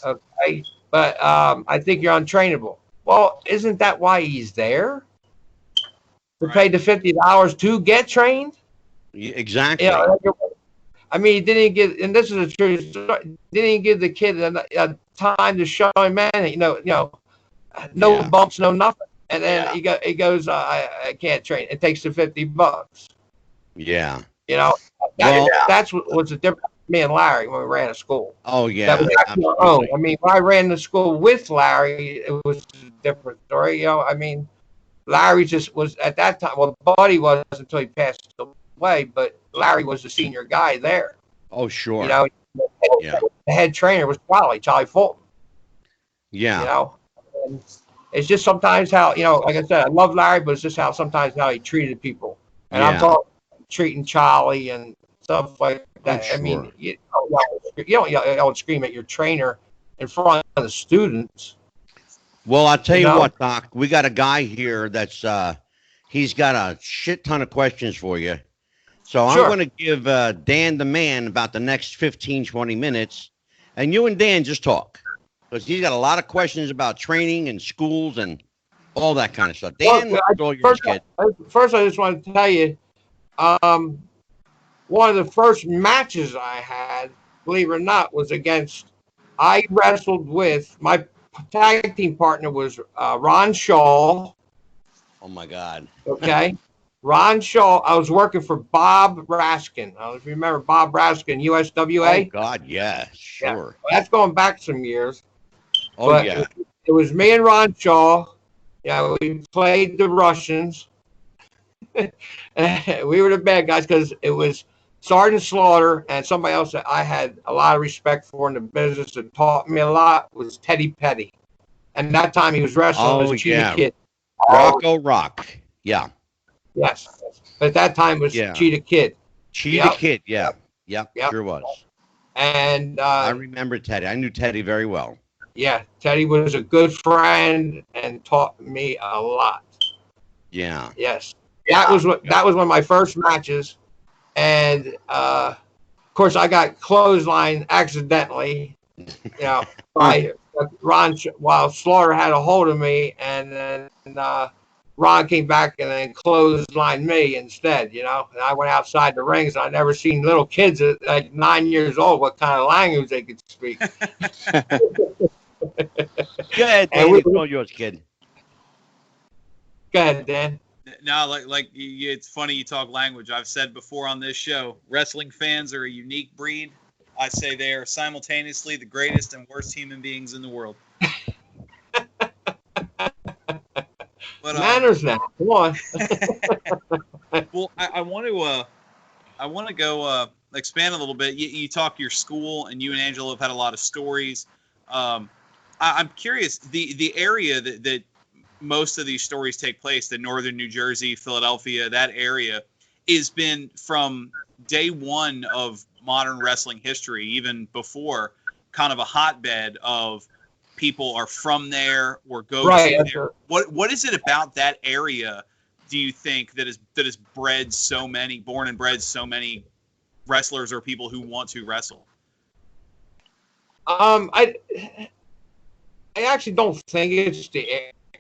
Okay, but I think you're untrainable. Well, isn't that why he's there? To pay the $50 to get trained? Exactly. I mean, he didn't give, and this is a true story, didn't give the kid a time to show him, man, no bumps, no nothing. And then he goes, I can't train. It takes the $50. Yeah. That's what was the difference between me and Larry when we ran a school. Oh, yeah. That was actually our own. I mean, when I ran the school with Larry, it was a different story. I mean, Larry just was at that time, well, Buddy was until he passed away, but Larry was the senior guy there. Oh, sure. The head trainer was Charlie Fulton. Yeah. It's just sometimes how, like I said, I love Larry, but it's just how sometimes how he treated people. And I'm Yeah. talking treating Charlie and stuff like that. I'm I mean, sure. you don't yell and scream at your trainer in front of the students. Well, I'll tell you know? what, Doc. We got a guy here that's he's got a shit ton of questions for you. So Sure. I'm going to give Dan the man about the next 15, 20 minutes, and you and Dan just talk because he's got a lot of questions about training and schools and all that kind of stuff. Dan, Well, it's all yours, kid. First, I just want to tell you, one of the first matches I had, believe it or not, was against. I wrestled with my tag team partner was Ron Shaw. Oh my God. Okay. Ron Shaw. I was working for Bob Raskin. I don't know if you remember Bob Raskin, USWA. Oh God, yeah, sure. Yeah. Well, that's going back some years. Oh But yeah. it was me and Ron Shaw. Yeah, we played the Russians. We were the bad guys because it was Sergeant Slaughter and somebody else that I had a lot of respect for in the business that taught me a lot was Teddy Petty. And that time he was wrestling as Oh a Cheetah yeah. Kid. Rocco Rock. Yeah. Yes. But at that time was Yeah. Cheetah Kid. Cheetah Yep. Kid. Yeah. Yep. Yep. Sure was. And I remember Teddy. I knew Teddy very well. yeah, Teddy was a good friend and taught me a lot. Yeah. Yes. That was one of my first matches. And of course I got clotheslined accidentally, by Ron while Slaughter had a hold of me, and then Ron came back and then clotheslined me instead, and I went outside the rings. I never seen little kids at like 9 years old what kind of language they could speak. Go ahead, Dan. It's all yours, kid. Go ahead, Dan. No, it's funny you talk language. I've said before on this show, wrestling fans are a unique breed. I say they are simultaneously the greatest and worst human beings in the world. But, manners now. Come on. Well, I want to go expand a little bit. You talk your school, and you and Angela have had a lot of stories. I'm curious, the area that most of these stories take place, the northern New Jersey, Philadelphia, that area, has been from day one of modern wrestling history, even before, kind of a hotbed of people are from there or go to there. What is it about that area, do you think, that has born and bred so many wrestlers or people who want to wrestle? I actually don't think it's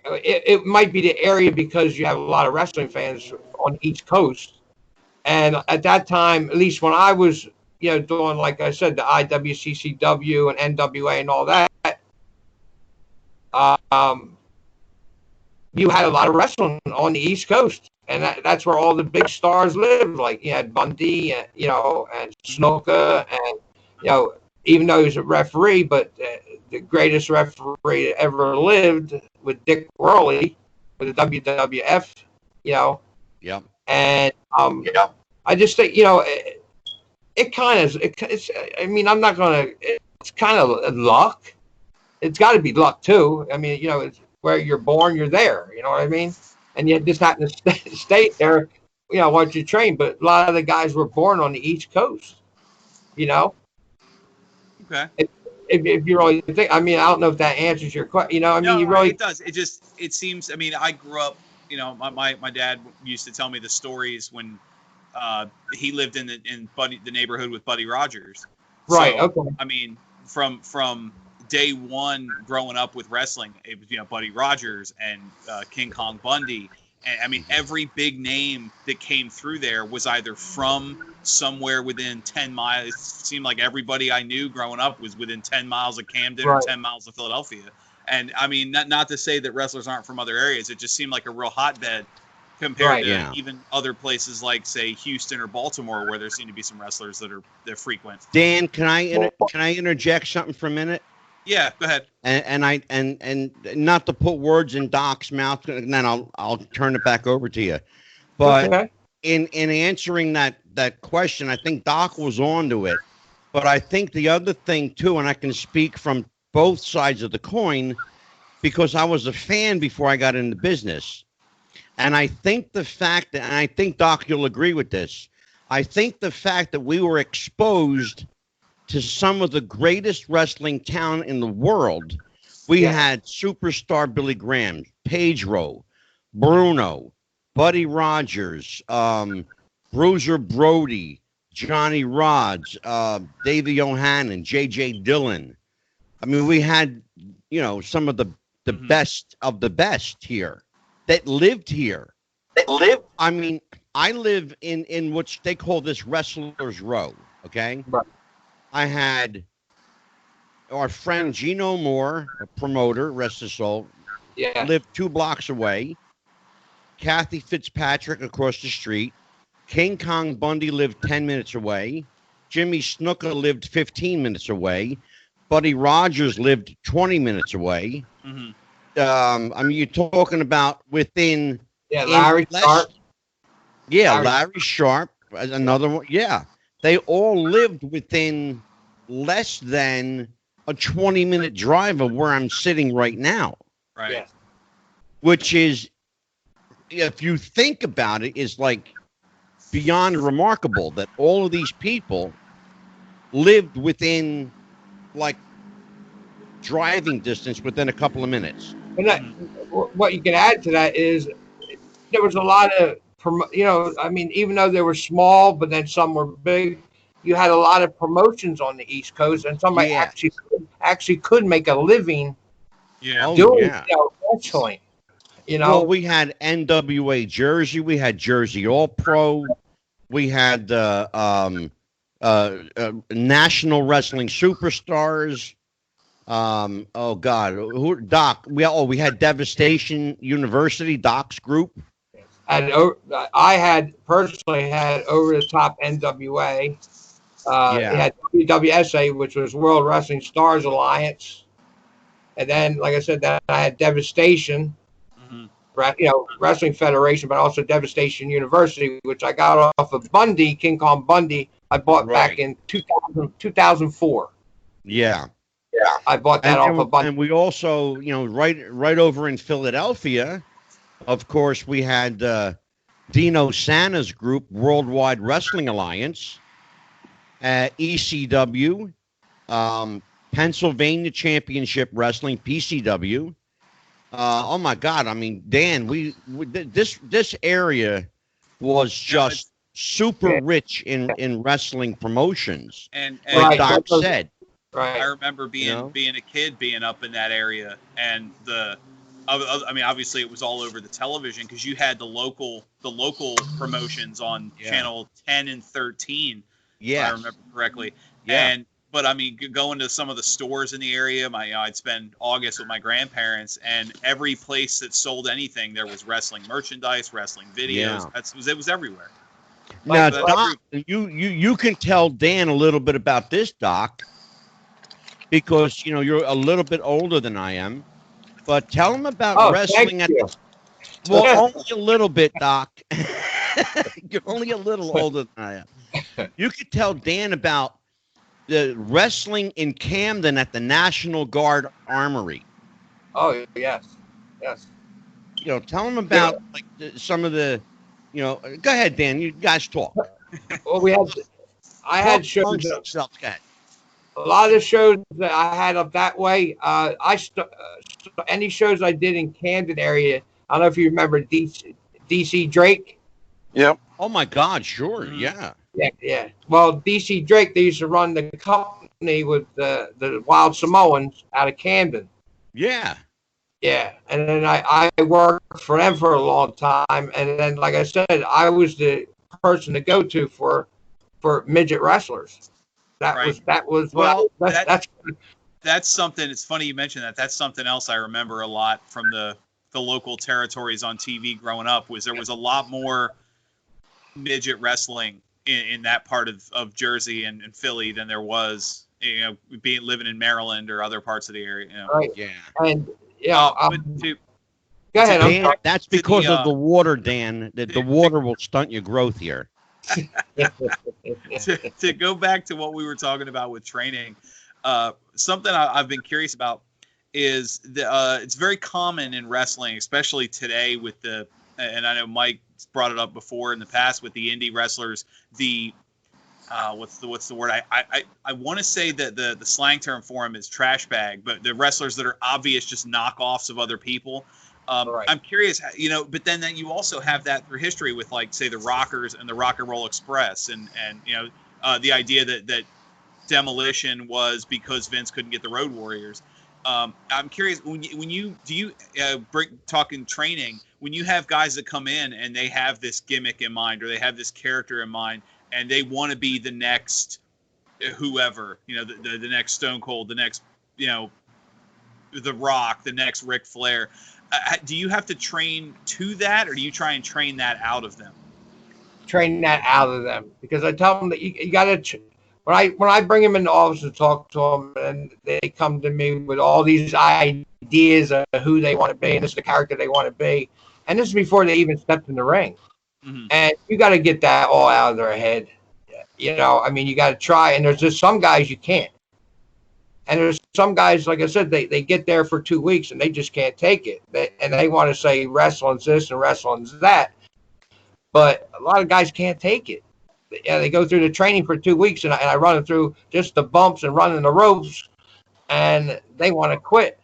it might be the area because you have a lot of wrestling fans on the East Coast. And at that time, at least when I was, doing, like I said, the IWCCW and NWA and all that, you had a lot of wrestling on the East Coast. And that's where all the big stars lived. Like you had Bundy, and Snuka, and, even though he was a referee, but the greatest referee that ever lived with Dick Worley with the WWF, Yep. And I just think, it kind of, it's, I mean, I'm not going to, it's kind of luck. It's got to be luck too. I mean, it's where you're born, you're there, you know what I mean? And you just happen to stay there, once you train. But a lot of the guys were born on the East Coast, Okay. If you really think, I mean, I don't know if that answers your question. It does. It seems. I mean, I grew up. My dad used to tell me the stories when he lived in the neighborhood with Buddy Rogers. Right. So, Okay. I mean, from day one, growing up with wrestling, it was Buddy Rogers and King Kong Bundy. And I mean, every big name that came through there was either from somewhere within 10 miles. It seemed like everybody I knew growing up was within 10 miles of Camden or 10 miles of Philadelphia. And I mean, not to say that wrestlers aren't from other areas. It just seemed like a real hotbed compared to even other places like, say, Houston or Baltimore, where there seem to be some wrestlers that frequent. Dan, can I interject something for a minute? Yeah, go ahead. And not to put words in Doc's mouth, and then I'll turn it back over to you. But in answering that question, I think Doc was onto it. But I think the other thing too, and I can speak from both sides of the coin, because I was a fan before I got into business. And I think the fact that, and I think, Doc, you'll agree with this, I think the fact that we were exposed to some of the greatest wrestling talent in the world, we had superstar Billy Graham, Pedro, Bruno, Buddy Rogers, Bruiser Brody, Johnny Rods, Davey Yohannan, J.J. Dillon. I mean, we had, you know, some of the best of the best here that lived here. I mean, I live in which they call this Wrestlers Row, okay? Right. I had our friend Gino Moore, a promoter, rest his soul, lived 2 blocks away. Kathy Fitzpatrick across the street. King Kong Bundy lived 10 minutes away. Jimmy Snuka lived 15 minutes away. Buddy Rogers lived 20 minutes away. I mean, you're talking about within... Larry Sharpe. Yeah, Larry Sharpe, another one. Yeah, they all lived within less than a 20-minute drive of where I'm sitting right now. Right. Yeah. Which is, if you think about it, is like beyond remarkable that all of these people lived within like driving distance within a couple of minutes. And what you can add to that is there was a lot of, you know, I mean, even though they were small, but then some were big, you had a lot of promotions on the East Coast, and somebody actually could make a living doing wrestling. You know, well, we had NWA Jersey, we had Jersey All Pro, we had National Wrestling Superstars. Oh God, Doc? We had Devastation University, Doc's group. And I had personally had Over the Top NWA. We had WWSA, which was World Wrestling Stars Alliance, and then, like I said, that I had Devastation, you know, Wrestling Federation, but also Devastation University, which I got off of Bundy, King Kong Bundy. I bought back in 2004. Yeah, I bought that off of Bundy. And we also, you know, right over in Philadelphia, of course, we had Dino Santa's group, Worldwide Wrestling Alliance, ECW, Pennsylvania Championship Wrestling, PCW. Oh my God! I mean, Dan, this area was just super rich in wrestling promotions, and like Doc said. Right. I remember being a kid, being up in that area, and I mean, obviously it was all over the television because you had the local promotions on channel 10 and 13. If I remember correctly. Yeah. But I mean, going to some of the stores in the area, I'd spend August with my grandparents, and every place that sold anything, there was wrestling merchandise, wrestling videos. It was everywhere. Now, Doc, you can tell Dan a little bit about this, Doc, because you know you're a little bit older than I am. But tell him about wrestling only a little bit, Doc. You're only a little older than I am. You could tell Dan about the wrestling in Camden at the National Guard Armory. Oh, yes. You know, tell him about like some of the, you know, go ahead, Dan. You guys talk. Well, I had shows. A lot of the shows that I had up that way, any shows I did in Camden area, I don't know if you remember DC Drake. Yep. Oh my God, sure, yeah. Well, DC Drake, they used to run the company with the Wild Samoans out of Camden. Yeah. Yeah, and then I worked for them for a long time, and then, like I said, I was the person to go to for midget wrestlers. That's something. It's funny you mentioned that. That's something else I remember a lot from the local territories on TV growing up. Was there was a lot more midget wrestling in that part of Jersey and Philly than there was, you know, living in Maryland or other parts of the area. You know? Right. Yeah. And go ahead. Dan, that's because of the water, Dan. The water will stunt your growth here. to go back to what we were talking about with training, something I've been curious about is it's very common in wrestling, especially today with and I know Mike brought it up before in the past with the indie wrestlers, what's the word? I want to say that the slang term for them is trash bag, but the wrestlers that are obvious just knockoffs of other people. Right. I'm curious, but then you also have that through history with, like, say, the Rockers and the Rock and Roll Express, and the idea that Demolition was because Vince couldn't get the Road Warriors. I'm curious, talking training, when you have guys that come in and they have this gimmick in mind or they have this character in mind and they want to be the next whoever, the next Stone Cold, the next, The Rock, the next Ric Flair, do you have to train to that, or do you try and train that out of them? Train that out of them, because I tell them that you got to. When I bring them in the office and talk to them, and they come to me with all these ideas of who they want to be, and this is the character they want to be, and this is before they even stepped in the ring. Mm-hmm. And you got to get that all out of their head. You got to try, and there's just some guys you can't. And there's some guys, like I said, they get there for 2 weeks and they just can't take it. They want to say wrestling's this and wrestling's that. But a lot of guys can't take it. They go through the training for 2 weeks, and I run them through just the bumps and running the ropes, and they want to quit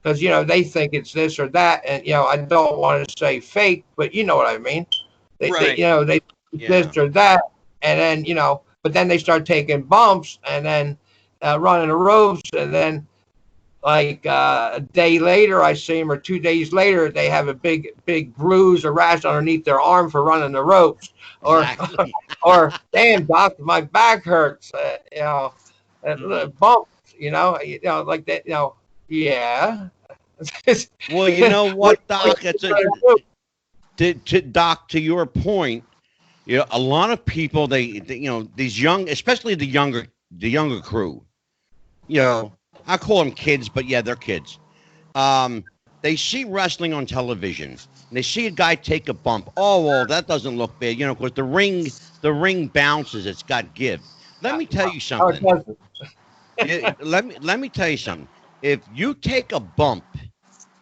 because, they think it's this or that. And, I don't want to say fake, but you know what I mean. They this or that. And then, but then they start taking bumps and then running the ropes. And then like a day later, I see them, or 2 days later, they have a big bruise or rash underneath their arm for running the ropes. Exactly. or damn, doc, my back hurts. Bump. Like that. Yeah. Well, you know what, Doc? Doc, to your point, a lot of people, they these young, especially the younger crew, I call them kids, but yeah, they're kids. They see wrestling on television, and they see a guy take a bump. Oh, well, that doesn't look bad, because the ring bounces. It's got give. Let me tell you something. Let me tell you something. If you take a bump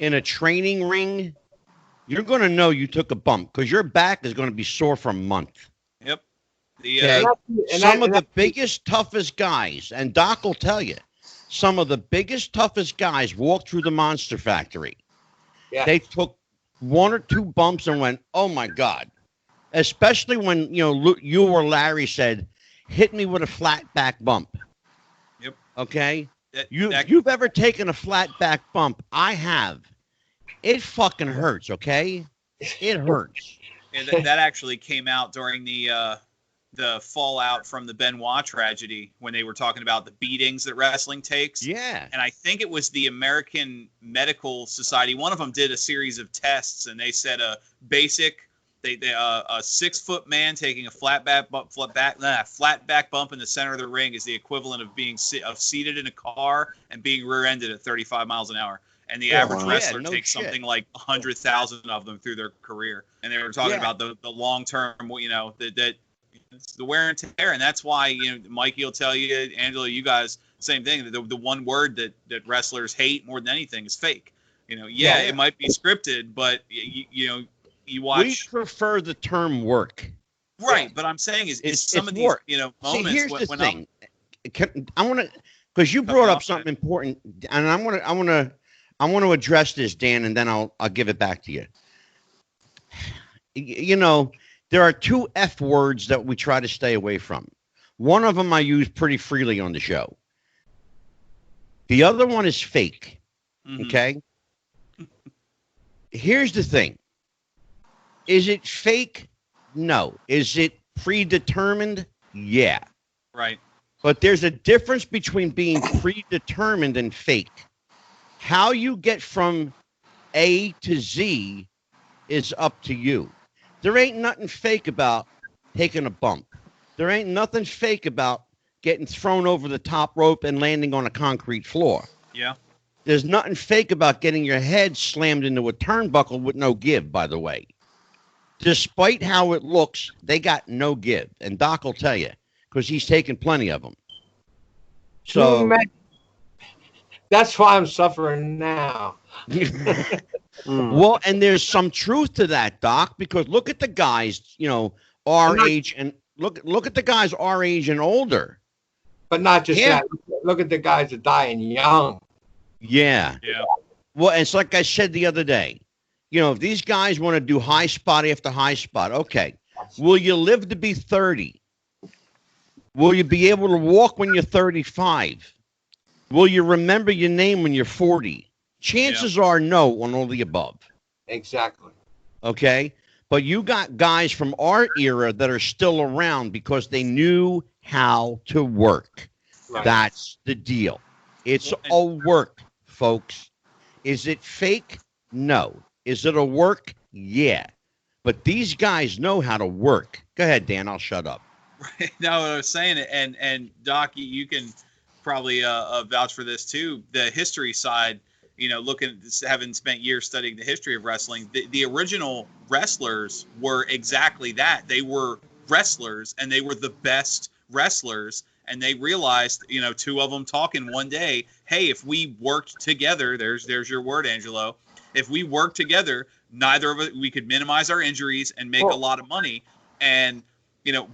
in a training ring, you're going to know you took a bump because your back is going to be sore for a month. Yep. Some of the biggest, toughest guys, and Doc will tell you, some of the biggest, toughest guys walked through the Monster Factory. Yeah. They took 1 or 2 bumps and went, oh, my God. Especially when, you or Larry said, hit me with a flat back bump. Yep. Okay? You've ever taken a flat back bump? I have. It fucking hurts, okay? It hurts. And that actually came out during the fallout from the Benoit tragedy when they were talking about the beatings that wrestling takes. Yeah. And I think it was the American Medical Society. One of them did a series of tests, and they said a 6-foot man taking a flat back bump in the center of the ring is the equivalent of being seated in a car and being rear-ended at 35 miles an hour. And the average wrestler takes something like 100,000 of them through their career. And they were talking about the long-term, that it's the wear and tear. And that's why, Mikey will tell you, Angela, you guys, same thing. The one word that wrestlers hate more than anything is fake. It might be scripted, but, you watch. We prefer the term work. Right. But I'm saying is some of these, work. Moments. See, here's the thing. I want to, because you brought up something important, and I want to address this, Dan, and then I'll give it back to you. There are 2 F words that we try to stay away from. One of them I use pretty freely on the show. The other one is fake. Mm-hmm. Okay? Here's the thing. Is it fake? No. Is it predetermined? Yeah. Right. But there's a difference between being predetermined and fake. How you get from A to Z is up to you. There ain't nothing fake about taking a bump. There ain't nothing fake about getting thrown over the top rope and landing on a concrete floor. Yeah. There's nothing fake about getting your head slammed into a turnbuckle with no give, by the way. Despite how it looks, they got no give. And Doc will tell you, because he's taken plenty of them. So That's why I'm suffering now. Well, and there's some truth to that, Doc, because look at the guys, our age, and look at the guys our age and older. But not just Yeah. that. Look at the guys that are dying young. Yeah. Yeah. Well, it's like I said the other day. If these guys want to do high spot after high spot, okay. Will you live to be 30? Will you be able to walk when you're 35? Will you remember your name when you're 40? Chances are no on all the above. Exactly. Okay? But you got guys from our era that are still around because they knew how to work. Right. That's the deal. It's a work, folks. Is it fake? No. Is it a work? Yeah. But these guys know how to work. Go ahead, Dan. I'll shut up. No, I was saying it, and Doc, you can probably vouch for this too. The history side, having spent years studying the history of wrestling, the original wrestlers were exactly that. They were wrestlers, and they were the best wrestlers. And they realized, two of them talking one day, hey, if we worked together, there's your word, Angelo. If we worked together, neither of us, we could minimize our injuries and make a lot of money. And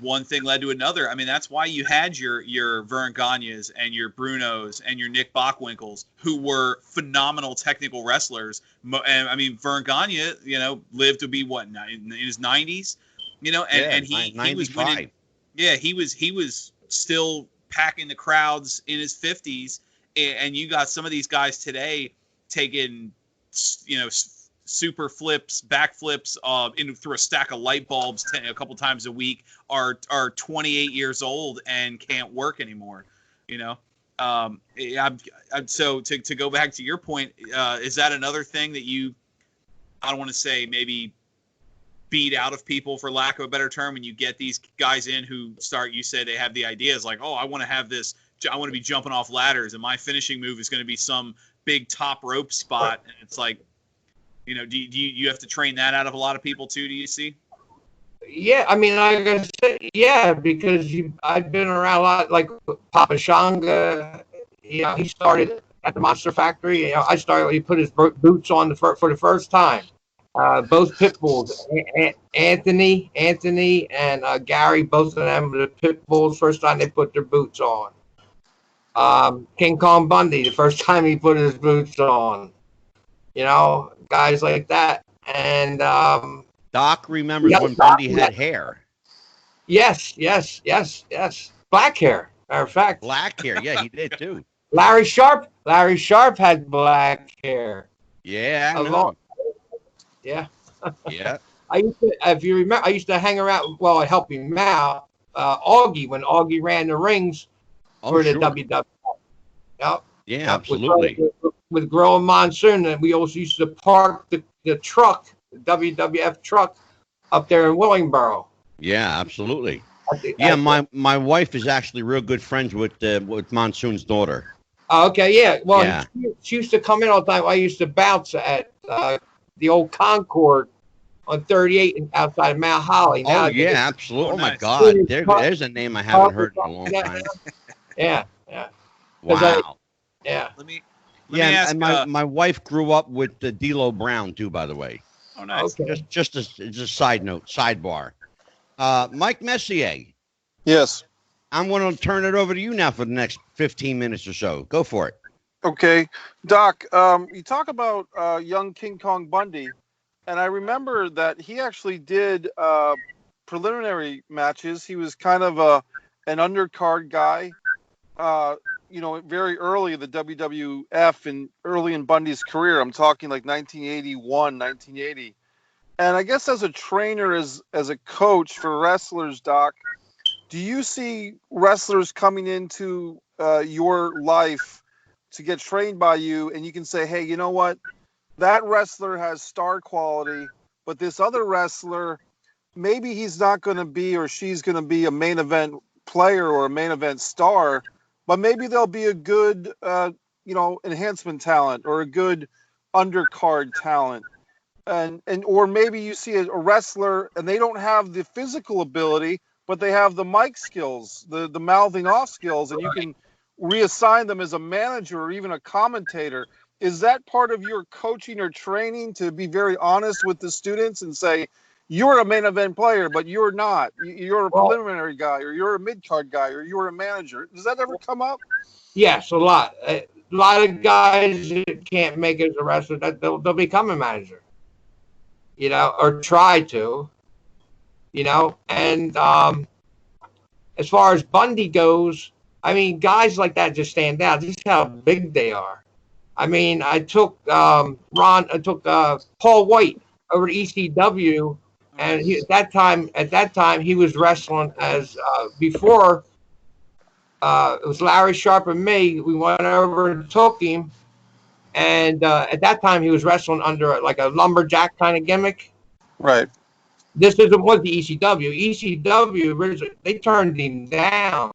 one thing led to another. I mean, that's why you had your Vern Gagnes and your Brunos and your Nick Bockwinkel's, who were phenomenal technical wrestlers. And I mean, Vern Gagne, lived to be in his 90s, and he was winning. Yeah, he was still packing the crowds in his 50s, and you got some of these guys today taking, super flips, backflips through a stack of light bulbs a couple times a week, are 28 years old and can't work anymore. So to go back to your point, is that another thing that I don't want to say maybe beat out of people, for lack of a better term, when you get these guys in who you said they have the ideas like, oh, I want to have this, I want to be jumping off ladders, and my finishing move is going to be some big top rope spot, and it's like, do you have to train that out of a lot of people too? Do you see? Yeah, I mean, like I said, yeah, because I've been around a lot, like Papa Shanga. He started at the Monster Factory. He put his boots on for the first time. Both pit bulls, Anthony and Gary, both of them were the pit bulls. First time they put their boots on. King Kong Bundy, the first time he put his boots on. Guys like that. And Doc remembers when Bundy had hair. Yes. Black hair, matter of fact. Black hair, yeah, he did too. Larry Sharpe had black hair. Yeah, I know. Yeah. Yeah. If you remember, I used to hang around. Well, I helped him out. Augie, when Augie ran the rings for the WWF. Yep. Yeah, absolutely. With Grow and Monsoon, and we also used to park the truck, the WWF truck, up there in Willingboro. Yeah, absolutely. My wife is actually real good friends with Monsoon's daughter. Okay, yeah. Well, yeah. She used to come in all the time. I used to bounce at the old Concord on 38 outside of Mount Holly. Now, yeah, absolutely. Oh, my God. There's a name I haven't heard in a long time. Yeah. Wow. Let me yeah, ask, and my wife grew up with the D'Lo Brown, too, by the way. Oh, nice. Okay. Just as a sidebar. Mike Messier. Yes. I'm going to turn it over to you now for the next 15 minutes or so. Go for it. Okay. Doc, you talk about young King Kong Bundy, and I remember that he actually did preliminary matches. He was kind of an undercard guy, very early in the WWF and early in Bundy's career. I'm talking like 1981, 1980. And I guess as a trainer, as a coach for wrestlers, Doc, do you see wrestlers coming into your life to get trained by you, and you can say, hey, you know what? That wrestler has star quality, but this other wrestler, maybe he's not going to be, or she's going to be a main event player or a main event star, but maybe they'll be a good, enhancement talent or a good undercard talent. Or maybe you see a wrestler and they don't have the physical ability, but they have the mic skills, the mouthing off skills, and you can reassign them as a manager or even a commentator. Is that part of your coaching or training to be very honest with the students and say, you're a main event player, but you're not. You're a preliminary guy, or you're a mid-card guy, or you're a manager. Does that ever come up? Yes, a lot. A lot of guys that can't make it as a wrestler, they'll become a manager, or try to, And as far as Bundy goes, I mean, guys like that just stand out. Just how big they are. I mean, I took Paul Wight over to ECW, and at that time he was wrestling as before. It was Larry, Sharpe, and me. We went over and took him, and at that time he was wrestling under like a lumberjack kind of gimmick. Right. This was the ECW. ECW originally, they turned him down,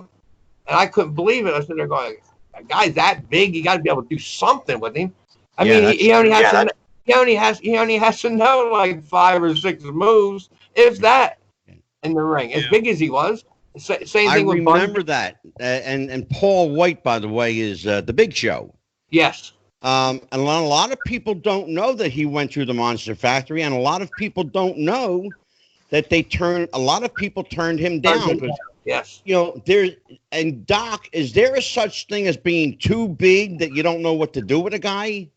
and I couldn't believe it. I said, "They're going, a guy that big, you got to be able to do something with him." I mean, he only has to know like 5 or 6 moves, if that, in the ring. As big as he was. Same thing with Bundy. I remember that. And Paul Wight, by the way, is the Big Show. Yes. And a lot of people don't know that he went through the Monster Factory, and a lot of people don't know that a lot of people turned him down. Yes. And Doc, is there a such thing as being too big that you don't know what to do with a guy?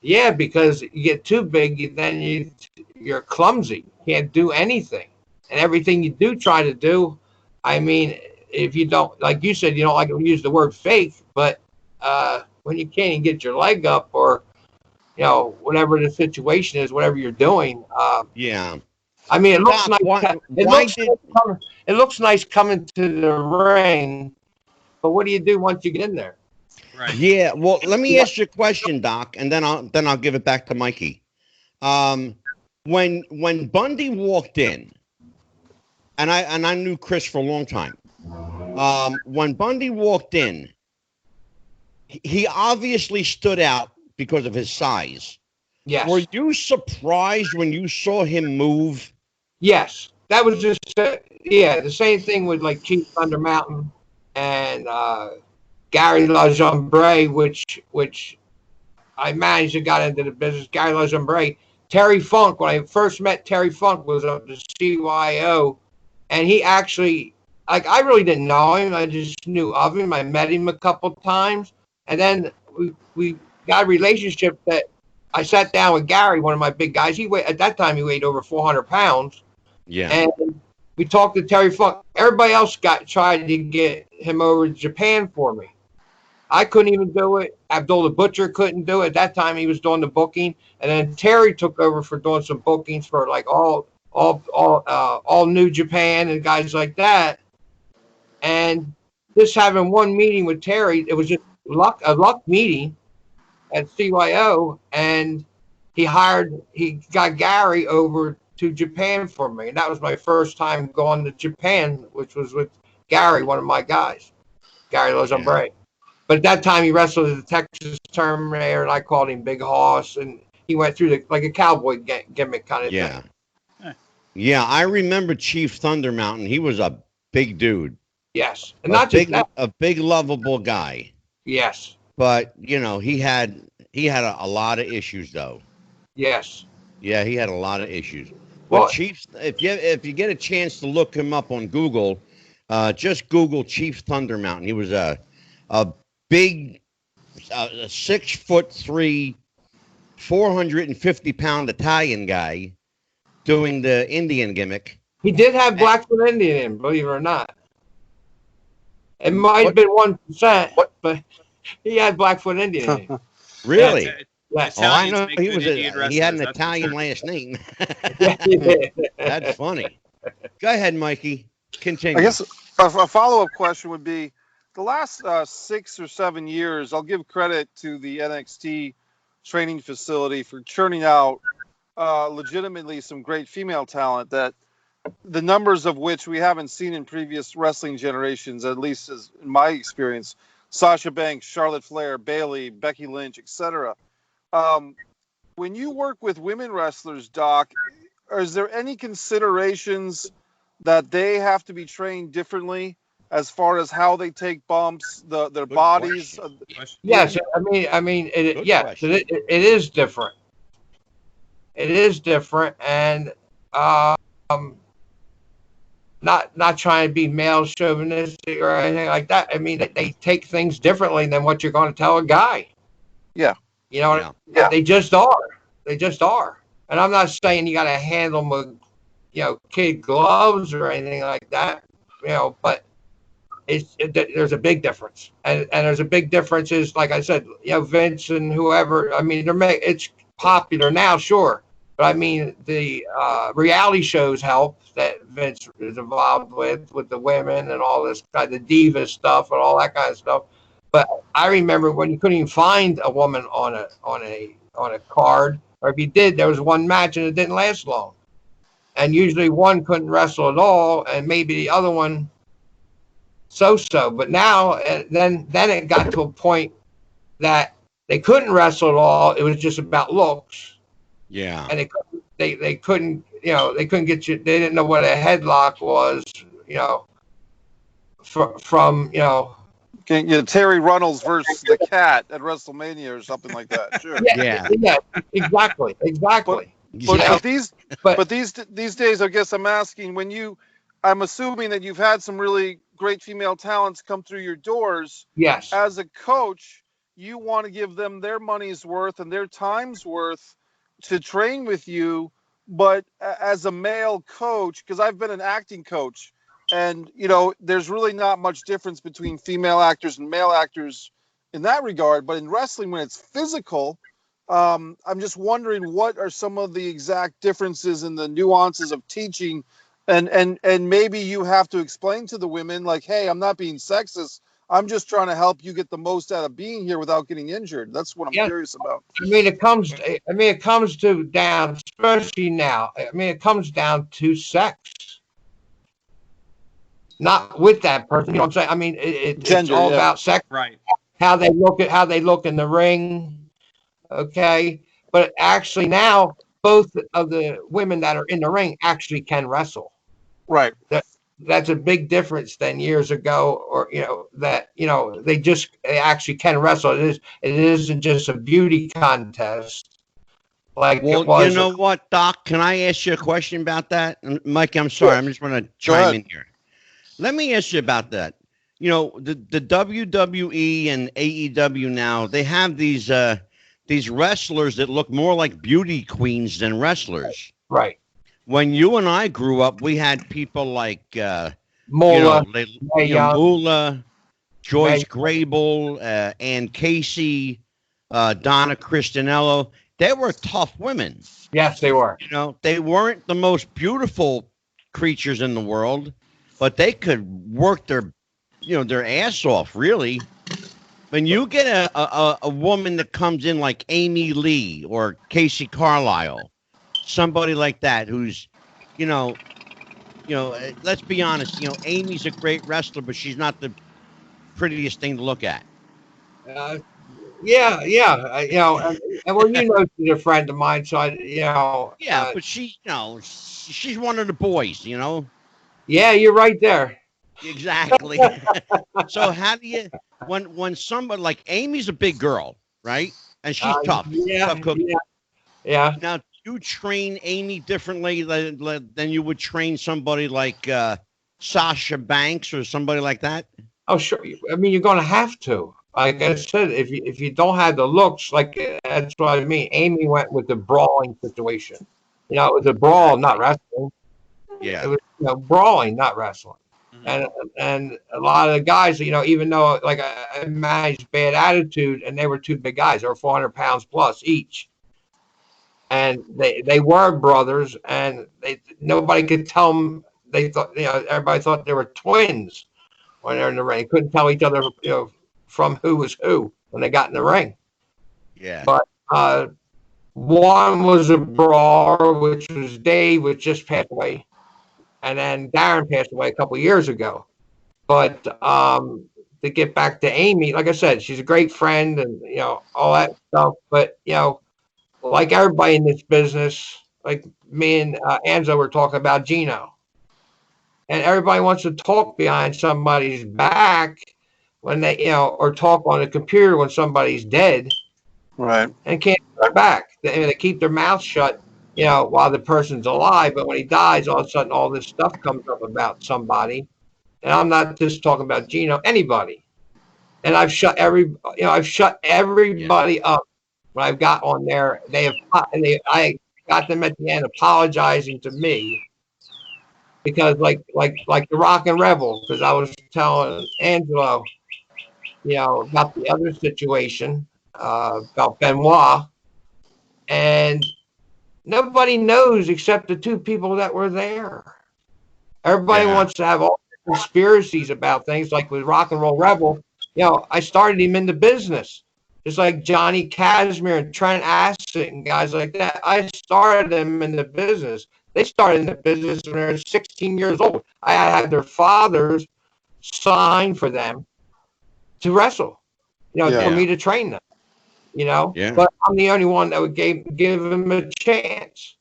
Yeah, because you get too big, then you're clumsy. You can't do anything. And everything you do try to do, I mean, if you don't, like you said, you don't like to use the word fake, but when you can't even get your leg up or, whatever the situation is, whatever you're doing. Yeah. I mean, it looks Doc, nice. It looks nice coming to the ring, but what do you do once you get in there? Right. Yeah. Well, let me ask you a question, Doc, and then I'll give it back to Mikey. When Bundy walked in, and I knew Chris for a long time. When Bundy walked in, he obviously stood out because of his size. Yes. Were you surprised when you saw him move? Yes. That was just, the same thing with like Chief Thunder Mountain and Gary LaJambre, which I managed and got into the business. Gary LaJambre. Terry Funk, when I first met Terry Funk, was up to CYO. And he actually, I really didn't know him. I just knew of him. I met him a couple times. And then we got a relationship that I sat down with Gary, one of my big guys. At that time, he weighed over 400 pounds. Yeah. And we talked to Terry Funk. Everybody else tried to get him over to Japan for me. I couldn't even do it. Abdul the Butcher couldn't do it. At that time, he was doing the booking. And then Terry took over for doing some bookings for like all New Japan and guys like that. And just having one meeting with Terry, it was just a luck meeting at CYO, and he got Gary over to Japan for me. And that was my first time going to Japan, which was with Gary, one of my guys, Gary LaJambre. Yeah. But at that time, he wrestled as the Texas Terminator, and I called him Big Hoss, and he went through like a cowboy gimmick kind of thing. Yeah, I remember Chief Thunder Mountain. He was a big dude. Yes. And not just that. A big, lovable guy. Yes. But, he had a lot of issues, though. Yes. Yeah, he had a lot of issues. Well, Chief, if you get a chance to look him up on Google, just Google Chief Thunder Mountain. He was a big, 6'3", 450-pound Italian guy doing the Indian gimmick. He did have Blackfoot Indian in, believe it or not. It might have been 1%, but he had Blackfoot Indian in him. Really? Yes. I know he had an Italian last name. That's funny. Go ahead, Mikey. Continue. I guess a follow-up question would be, the last 6 or 7 years, I'll give credit to the NXT training facility for churning out legitimately some great female talent, that the numbers of which we haven't seen in previous wrestling generations, at least as in my experience. Sasha Banks, Charlotte Flair, Bayley, Becky Lynch, etc. When you work with women wrestlers, Doc, is there any considerations that they have to be trained differently as far as how they take bumps, their Good bodies. question. Yes, Good yes, question. it is different. It is different, and not trying to be male chauvinistic or anything like that. I mean, they take things differently than what you're going to tell a guy. Yeah. You know, Yeah. yeah. They just are. They just are. And I'm not saying you got to handle them with, kid gloves or anything like that. But there's a big difference, and there's a big difference is, like I said, Vince and whoever. I mean, it's popular now, sure, but I mean the reality shows help that Vince is involved with the women and all this kind of diva stuff and all that kind of stuff. But I remember when you couldn't even find a woman on a card, or if you did, there was one match and it didn't last long, and usually one couldn't wrestle at all, and maybe the other one so. But now, then it got to a point that they couldn't wrestle at all. It was just about looks, Yeah. and they couldn't get you. They didn't know what a headlock was, from Terry Runnels versus the Cat at WrestleMania or something like that. Sure. Yeah. exactly. But these days, I guess I'm asking, I'm assuming that you've had some really great female talents come through your doors. Yes. As a coach, you want to give them their money's worth and their time's worth to train with you. But as a male coach, because I've been an acting coach, and there's really not much difference between female actors and male actors in that regard. But in wrestling, when it's physical, I'm just wondering what are some of the exact differences in the nuances of teaching, and maybe you have to explain to the women, like, hey, I'm not being sexist. I'm just trying to help you get the most out of being here without getting injured. That's what I'm curious about. I mean, it comes down, especially now. I mean, it comes down to sex, not with that person. You know what I'm saying? I mean, it's all about sex, Right. how they look in the ring. Okay, but actually now both of the women that are in the ring actually can wrestle. Right. That's a big difference than years ago, or they actually can wrestle. It isn't just a beauty contest like it was. You know what, Doc? Can I ask you a question about that? And Mike, I'm sorry, I'm just going to chime in here. Let me ask you about that. The WWE and AEW now, they have these wrestlers that look more like beauty queens than wrestlers. Right. When you and I grew up, we had people like Moolah, Moolah, Joyce Grable, Ann Casey, Donna Christinello. They were tough women. Yes, they were. They weren't the most beautiful creatures in the world, but they could work their ass off, really. When you get a woman that comes in like Amy Lee or Casey Carlisle, somebody like that who's, let's be honest, Amy's a great wrestler, but she's not the prettiest thing to look at. And well, she's a friend of mine, so but she's one of the boys, Yeah, you're right there. Exactly. So how do you, when somebody like Amy's a big girl, right? And she's tough. Tough cookie. Yeah. Now, do you train Amy differently than you would train somebody like Sasha Banks or somebody like that? Oh, sure. I mean, you're going to have to. Like I said, if you don't have the looks, like that's what I mean. Amy went with the brawling situation. It was a brawl, not wrestling. Yeah. It was brawling, not wrestling. And a lot of the guys, even though like I managed Bad Attitude, and they were two big guys, they were 400 pounds plus each, and they were brothers, and nobody could tell them. They thought, everybody thought they were twins when they're in the ring. Couldn't tell each other, from who was who when they got in the ring. Yeah. But one was a brawler, which was Dave, which just passed away. And then Darren passed away a couple of years ago. But to get back to Amy, like I said, she's a great friend and, all that stuff. But, like everybody in this business, like me and Anzo were talking about Gino. and everybody wants to talk behind somebody's back when they, or talk on a computer when somebody's dead Right. and can't come back. They keep their mouth shut, while the person's alive, but when he dies, all of a sudden all this stuff comes up about somebody. And I'm not just talking about Gino, anybody. And I've shut everybody up when I've got on there. I got them at the end apologizing to me because like the Rock and Rebel, because I was telling Angelo, about the other situation, about Benoit, and nobody knows except the two people that were there. Everybody wants to have all conspiracies about things, like with Rock and Roll Rebel. I started him in the business, just like Johnny Casimir and Trent Acid and guys like that. I started them in the business. They started in the business when they were 16 years old. I had their fathers sign for them to wrestle, for me to train them, Yeah. But I'm the only one that would give him a chance.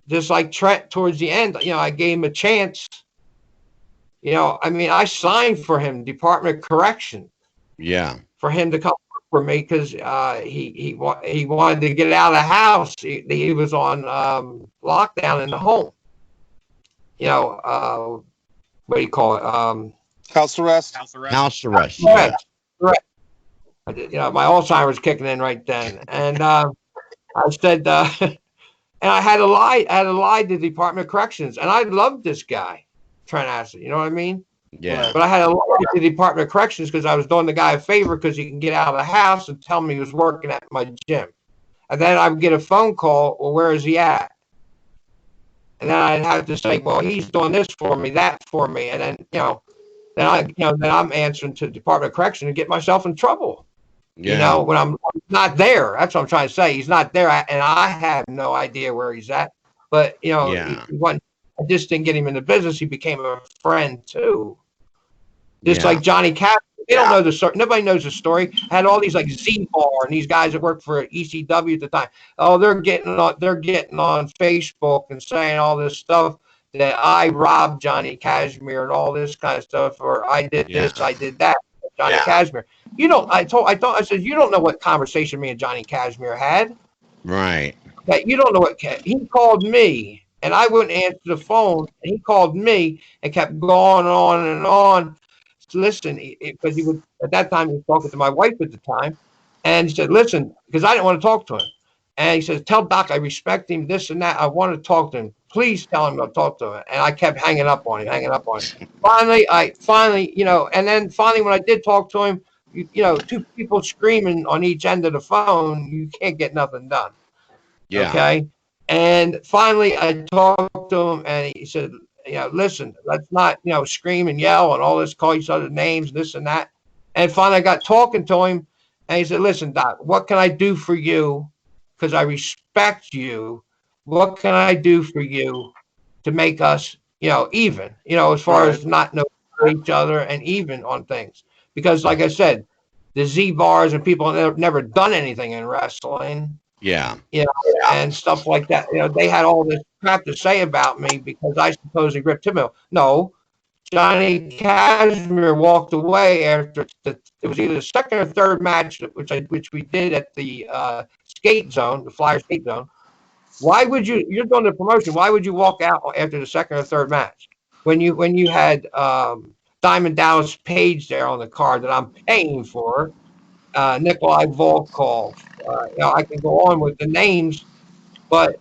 Just like Trent towards the end, I gave him a chance. I signed for him, Department of Correction. Yeah. For him to come work for me because he wanted to get out of the house. He was on lockdown in the home. What do you call it? House arrest. House arrest. House arrest. Correct. My Alzheimer's kicking in right then, and I said, and I had to lie. I had to lie to the Department of Corrections, and I loved this guy, Trent Acid. You know what I mean? Yeah. But I had to lie to the Department of Corrections because I was doing the guy a favor because he can get out of the house and tell me he was working at my gym. And then I would get a phone call, well, where is he at? And then I'd have to say, well, he's doing this for me, that for me. And then, then I'm answering to the Department of Corrections and get myself in trouble. Yeah. When I'm not there. That's what I'm trying to say. He's not there, and I have no idea where he's at. But, he wasn't. I just didn't get him in the business. He became a friend, too. Just like Johnny Cash. They don't know the story. Nobody knows the story. I had all these like Z-Bar and these guys that worked for ECW at the time. Oh, they're getting on Facebook and saying all this stuff that I robbed Johnny Casimir and all this kind of stuff, or I did this, I did that. Johnny Casimir. I said, you don't know what conversation me and Johnny Casimir had. Right. That you don't know what he called me, and I wouldn't answer the phone, and he called me and kept going on and on. Listen, because he was at that time he was talking to my wife at the time, and he said, listen, because I didn't want to talk to him, and he says, tell Doc I respect him, this and that. I want to talk to him. Please tell him I'll talk to him. And I kept hanging up on him. Finally, and then finally when I did talk to him, two people screaming on each end of the phone, you can't get nothing done. Yeah. Okay. And finally I talked to him and he said, listen, let's not, scream and yell and all this, call each other names, this and that. And finally I got talking to him and he said, listen, Doc, what can I do for you? Because I respect you. What can I do for you to make us, even, as far as not know each other and even on things? Because like I said, the Z-Bars and people have never done anything in wrestling. Yeah. And stuff like that. They had all this crap to say about me because I supposedly ripped him out. No, Johnny Casimir walked away after it was either the second or third match, which we did at the skate zone, the Flyer skate zone. Why would you're doing the promotion? Why would you walk out after the second or third match when you had Diamond Dallas Page there on the card that I'm paying for, Nikolai Volkov? I can go on with the names, but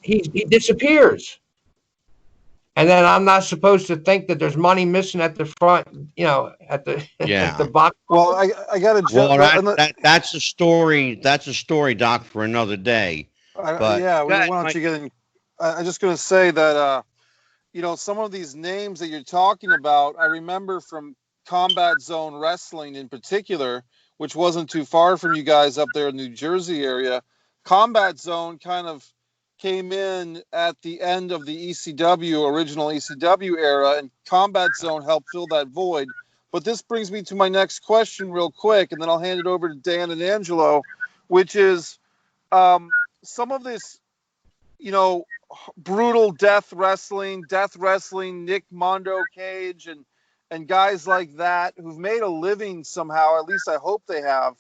he disappears. And then I'm not supposed to think that there's money missing at the front, at the box. Well, I got to jump. Well, that's a story. That's a story, Doc, for another day. Why don't you get in? I'm just going to say that, some of these names that you're talking about, I remember from Combat Zone Wrestling in particular, which wasn't too far from you guys up there in New Jersey area. Combat Zone kind of came in at the end of the original ECW era, and Combat Zone helped fill that void. But this brings me to my next question real quick, and then I'll hand it over to Dan and Angelo, which is some of this, brutal death wrestling, Nick Mondo Cage, and guys like that who've made a living somehow, at least I hope they have,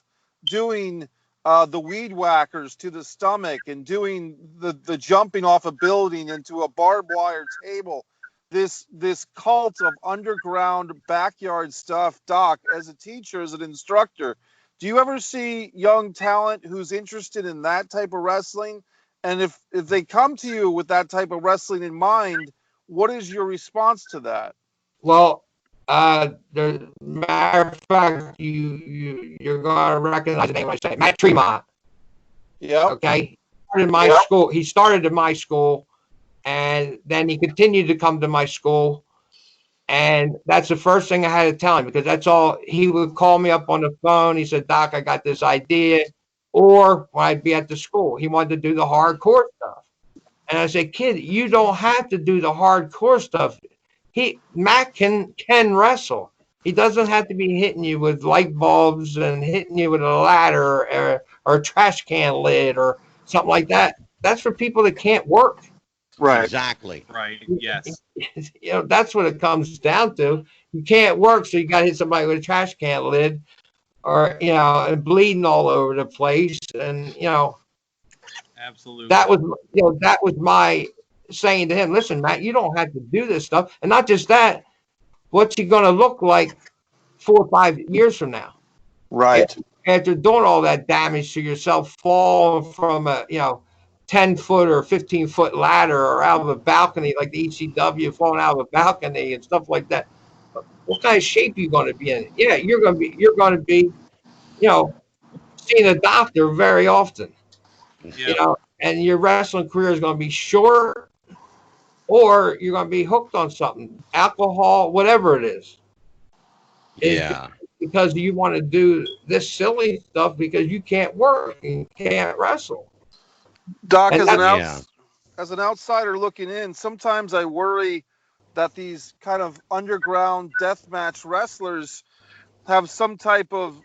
doing the weed whackers to the stomach and doing the jumping off a building into a barbed wire table. This cult of underground backyard stuff. Doc, as a teacher, as an instructor, do you ever see young talent who's interested in that type of wrestling? And if they come to you with that type of wrestling in mind, what is your response to that? Well, the matter of fact, you're gonna recognize the name when I say it. Matt Tremont. Yeah. Okay. School. He started in my school, and then he continued to come to my school. And that's the first thing I had to tell him, because that's all he would call me up on the phone. He said, Doc, I got this idea. Or when I'd be at the school, he wanted to do the hardcore stuff. And I said, kid, you don't have to do the hardcore stuff. Matt can wrestle. He doesn't have to be hitting you with light bulbs and hitting you with a ladder or a trash can lid or something like that. That's for people that can't work. Right. Exactly. Right. Yes. That's what it comes down to. You can't work, so you got to hit somebody with a trash can lid, or and bleeding all over the place, and Absolutely. that was my saying to him. Listen, Matt, you don't have to do this stuff, and not just that. What's he going to look like 4 or 5 years from now? Right. After doing all that damage to yourself, falling from a 10-foot or 15-foot ladder or out of a balcony like the ECW, falling out of a balcony and stuff like that. What kind of shape are you going to be in? Yeah, you're going to be, seeing a doctor very often. Yeah. And your wrestling career is going to be short, or you're going to be hooked on something, alcohol, whatever it is. Yeah. Because you want to do this silly stuff because you can't work and can't wrestle. Doc, And as an outsider looking in, sometimes I worry that these kind of underground deathmatch wrestlers have some type of,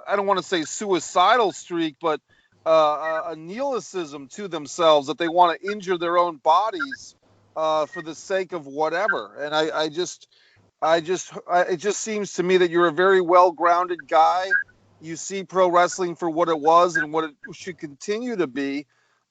I don't want to say suicidal streak, but a nihilism to themselves, that they want to injure their own bodies for the sake of whatever. And it just seems to me that you're a very well-grounded guy. You see pro wrestling for what it was and what it should continue to be.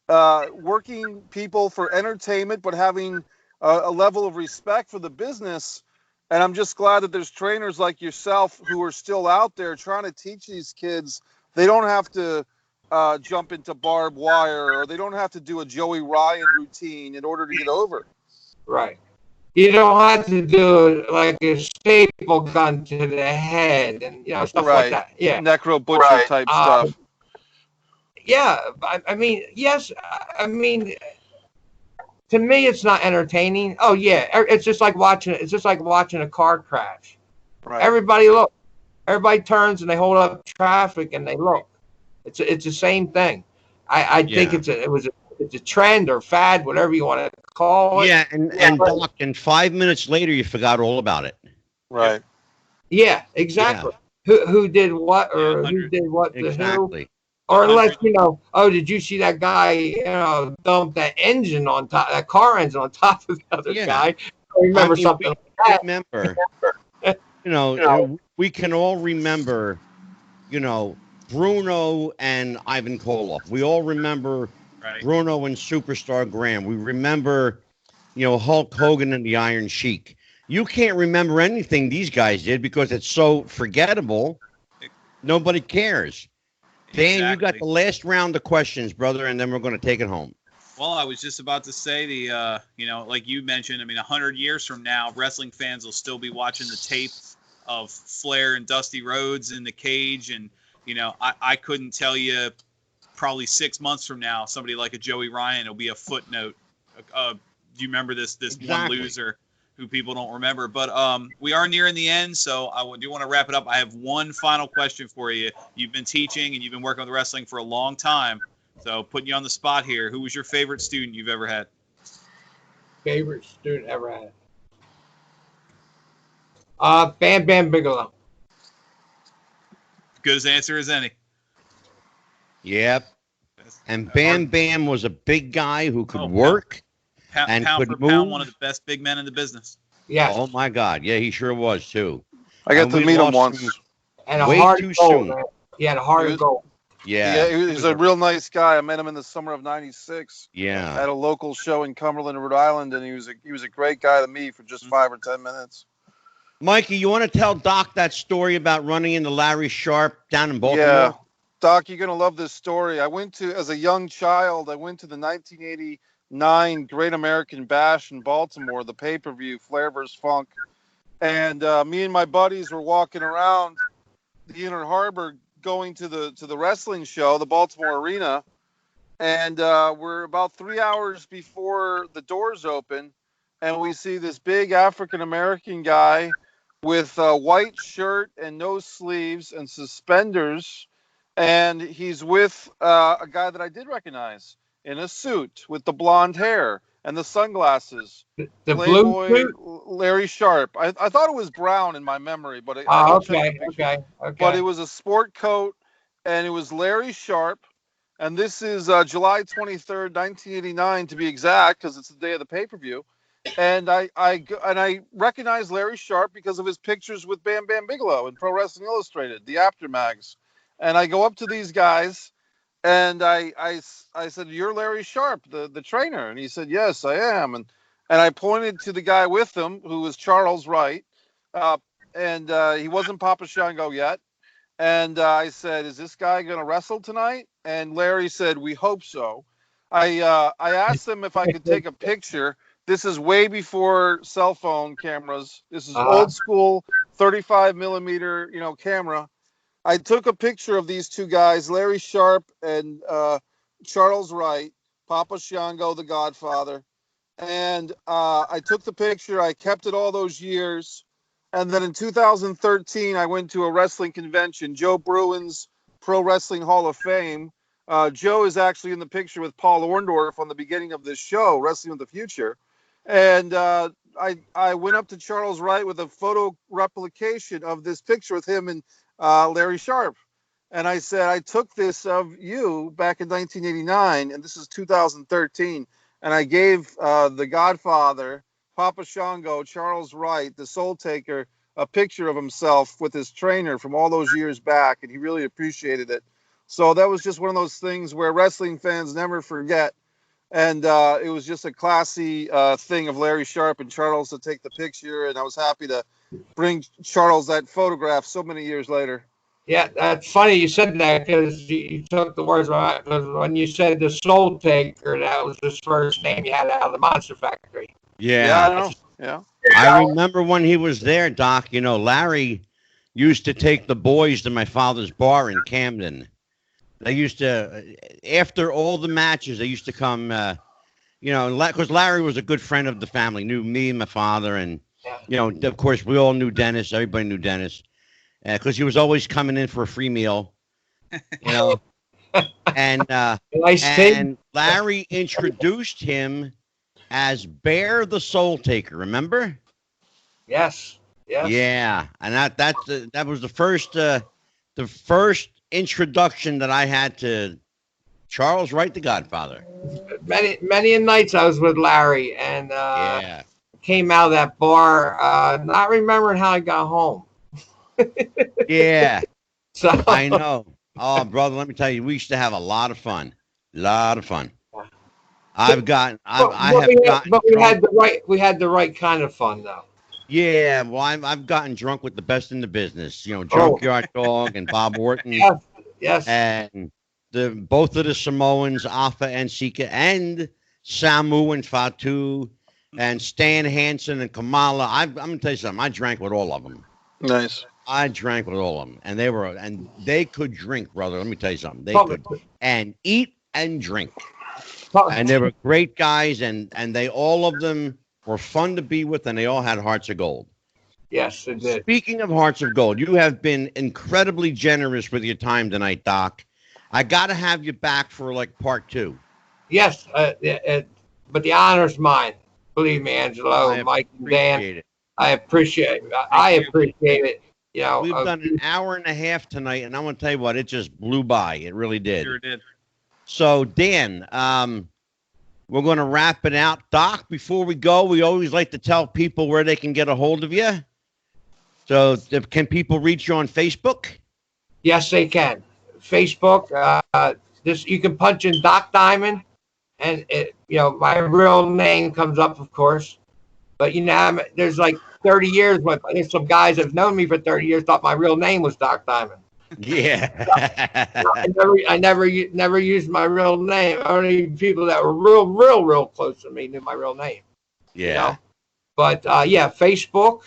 Working people for entertainment, but having a level of respect for the business. And I'm just glad that there's trainers like yourself who are still out there trying to teach these kids they don't have to jump into barbed wire, or they don't have to do a Joey Ryan routine in order to get over. Right. You don't have to do like a staple gun to the head and stuff like that. Yeah. Necro butcher type stuff. Yeah, I mean, yes. I mean, to me, it's not entertaining. Oh yeah, it's just like watching a car crash. Right. Everybody turns and they hold up traffic and they look. It's the same thing. I think it's a trend or fad, whatever you want to call it. Yeah, and Doc, and 5 minutes later, you forgot all about it. Right. Yeah, exactly. Yeah. Who did what, or who did what to who? Or unless, did you see that guy, dump that car engine on top of the other guy? I remember something like that. Remember, we can all remember, Bruno and Ivan Koloff. We all remember Bruno and Superstar Graham. We remember, Hulk Hogan and the Iron Sheik. You can't remember anything these guys did because it's so forgettable. Nobody cares. Dan, you got the last round of questions, brother, and then we're going to take it home. Well, I was just about to say like you mentioned, 100 years from now, wrestling fans will still be watching the tape of Flair and Dusty Rhodes in the cage. And, I couldn't tell you, probably 6 months from now, somebody like a Joey Ryan will be a footnote. Do you remember this one loser who people don't remember? But we are nearing the end, so I do want to wrap it up. I have one final question for you. You've been teaching and you've been working with wrestling for a long time, so putting you on the spot here. Who was your favorite student you've ever had? Favorite student ever had? Bam Bam Bigalow. Good as answer as any. Yep. And Bam Bam was a big guy who could work. And pound could for pound, move. one of the best big men in the business. Yes. Oh my God, yeah, he sure was too. I got And to we meet him lost once. him And a way heart too of gold, soon. man. He had a heart of gold. Yeah, he was a real nice guy. I met him in the summer of '96 yeah. at a local show in Cumberland, Rhode Island, and he was a great guy to meet for just 5 or 10 minutes. Mikey, you want to tell Doc that story about running into Larry Sharpe down in Baltimore? Yeah, Doc, you're gonna love this story. As a young child, I went to the 1989 Great American Bash in Baltimore, the pay-per-view, Flair vs. Funk, and me and my buddies were walking around the Inner Harbor going to the wrestling show, the Baltimore Arena, and we're about 3 hours before the doors open, and we see this big African American guy with a white shirt and no sleeves and suspenders, and he's with a guy that I did recognize in a suit with the blonde hair and the sunglasses. The Playboy blue suit? Larry Sharpe. I thought it was brown in my memory, but I checked the picture. Okay. But it was a sport coat, and it was Larry Sharpe. And this is July 23rd, 1989, to be exact, because it's the day of the pay-per-view. And I recognize Larry Sharpe because of his pictures with Bam Bam Bigalow in Pro Wrestling Illustrated, the aftermags. And I go up to these guys, and I said, "You're Larry Sharpe, the trainer." And he said, "Yes, I am." And I pointed to the guy with him, who was Charles Wright, and he wasn't Papa Shango yet. And I said, "Is this guy going to wrestle tonight?" And Larry said, "We hope so." I asked him if I could take a picture. This is way before cell phone cameras. This is old school 35 millimeter, camera. I took a picture of these two guys, Larry Sharpe and Charles Wright, Papa Shango, the Godfather. And I took the picture. I kept it all those years. And then in 2013, I went to a wrestling convention, Joe Bruin's Pro Wrestling Hall of Fame. Joe is actually in the picture with Paul Orndorff on the beginning of this show, Wrestling of the Future. And I went up to Charles Wright with a photo replication of this picture with him and Larry Sharpe. And I said, "I took this of you back in 1989, and this is 2013. And I gave the Godfather, Papa Shango, Charles Wright, the Soul Taker, a picture of himself with his trainer from all those years back, and he really appreciated it." So that was just one of those things where wrestling fans never forget. And it was just a classy thing of Larry Sharpe and Charles to take the picture, and I was happy to bring Charles that photograph so many years later. Yeah, that's funny you said that because you took the words right. Because when you said the Soul Taker, that was his first name you had out of the Monster Factory. Yeah. I know. Yeah. I remember when he was there, Doc. Larry used to take the boys to my father's bar in Camden. They used to, after all the matches, they used to come, because Larry was a good friend of the family, knew me and my father. And, of course, we all knew Dennis. Everybody knew Dennis because he was always coming in for a free meal, And Larry introduced him as Bear the Soul Taker. Remember? Yes. Yeah, and that was the first introduction that I had to Charles Wright, the Godfather. Many nights I was with Larry and came out of that bar not remembering how I got home. Yeah. So I know. Oh, brother, let me tell you, we used to have a lot of fun. We had the right kind of fun though. Yeah, well, I've gotten drunk with the best in the business. Junkyard Dog and Bob Orton. Yes. And both of the Samoans, Alpha and Sika, and Samu and Fatu, and Stan Hansen and Kamala. I'm gonna tell you something. I drank with all of them. Nice. I drank with all of them, and they could drink, brother. Let me tell you something. They could and eat and drink, and they were great guys, and they all of them were fun to be with, and they all had hearts of gold. Yes, it did. Speaking of hearts of gold, you have been incredibly generous with your time tonight, Doc. I got to have you back for part 2. Yes, but the honor's mine. Believe me, Angelo, Mike, and Dan. I appreciate it. I appreciate it. We've done an hour and a half tonight, and I'm going to tell you what, it just blew by. It really did. Sure did. So, Dan, We're going to wrap it out. Doc, before we go, we always like to tell people where they can get a hold of you. So can people reach you on Facebook? Yes, they can. Facebook, you can punch in Doc Diamond, and my real name comes up, of course. But there's like 30 years. There's some guys that have known me for 30 years thought my real name was Doc Diamond. Yeah. I never used my real name. Only people that were real close to me knew my real name. Yeah. But Facebook.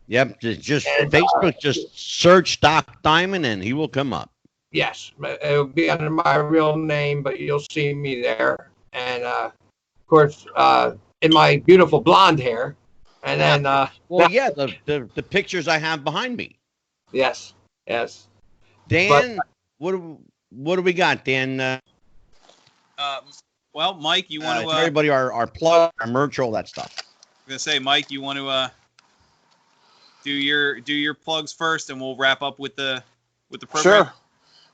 Yep. Just Facebook. Just search Doc Diamond, and he will come up. Yes, it'll be under my real name, but you'll see me there. And of course, in my beautiful blonde hair. And then, the pictures I have behind me. Yes. Dan, what do we got, Dan? Well, Mike, you want to everybody our plug, our merch, all that stuff. I'm gonna say, Mike, you want to do your plugs first, and we'll wrap up with the program. Sure.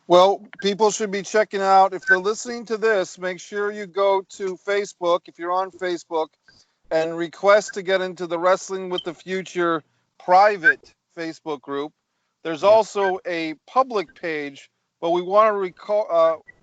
Well, people should be checking out. If they're listening to this, make sure you go to Facebook, if you're on Facebook, and request to get into the Wrestling with the Future private Facebook group. There's also a public page, but we want to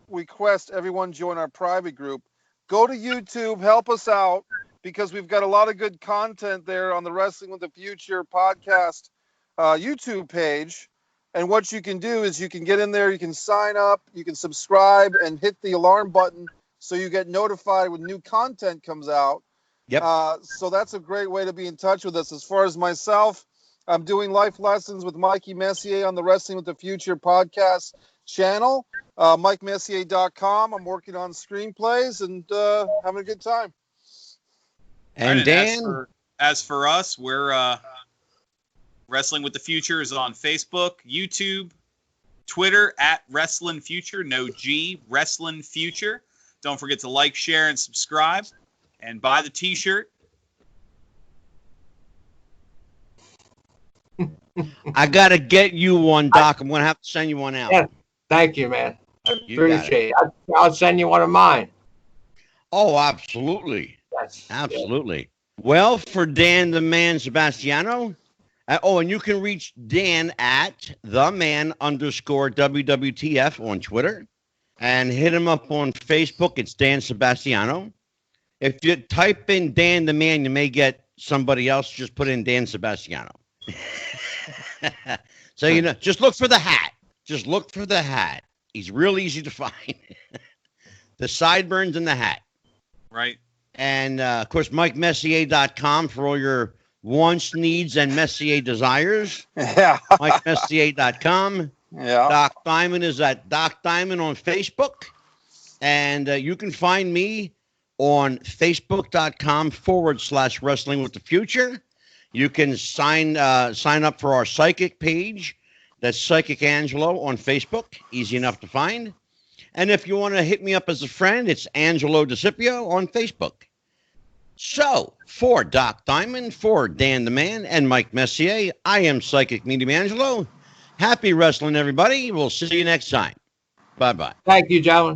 request everyone join our private group. Go to YouTube, help us out, because we've got a lot of good content there on the Wrestling with the Future podcast YouTube page. And what you can do is you can get in there, you can sign up, you can subscribe, and hit the alarm button so you get notified when new content comes out. Yep. So that's a great way to be in touch with us. As far as myself, I'm doing life lessons with Mikey Messier on the Wrestling with the Future podcast channel, MikeMessier.com. I'm working on screenplays and having a good time. And Dan, as for us, we're Wrestling with the Future is on Facebook, YouTube, Twitter at Wrestling Future, no G, Wrestling Future. Don't forget to like, share, and subscribe, and buy the T-shirt. I gotta get you one, Doc. I'm gonna have to send you one out. Yeah, thank you, man. You Appreciate it. I'll send you one of mine. Oh, absolutely. Yes. Absolutely. Well, for Dan the Man Sebastiano. And you can reach Dan at @theman_WWTF on Twitter, and hit him up on Facebook. It's Dan Sebastiano. If you type in Dan the Man, you may get somebody else. Just put in Dan Sebastiano. So, just look for the hat. Just look for the hat. He's real easy to find. The sideburns and the hat. Right. And, of course, MikeMessier.com for all your wants, needs, and Messier desires. Yeah. MikeMessier.com. Yeah. Doc Diamond is at Doc Diamond on Facebook. And you can find me on Facebook.com/Wrestling with the Future. You can sign up for our psychic page. That's Psychic Angelo on Facebook. Easy enough to find. And if you want to hit me up as a friend, it's Angelo DeCipio on Facebook. So, for Doc Diamond, for Dan the Man, and Mike Messier, I am Psychic Medium Angelo. Happy wrestling, everybody. We'll see you next time. Bye-bye. Thank you, gentlemen.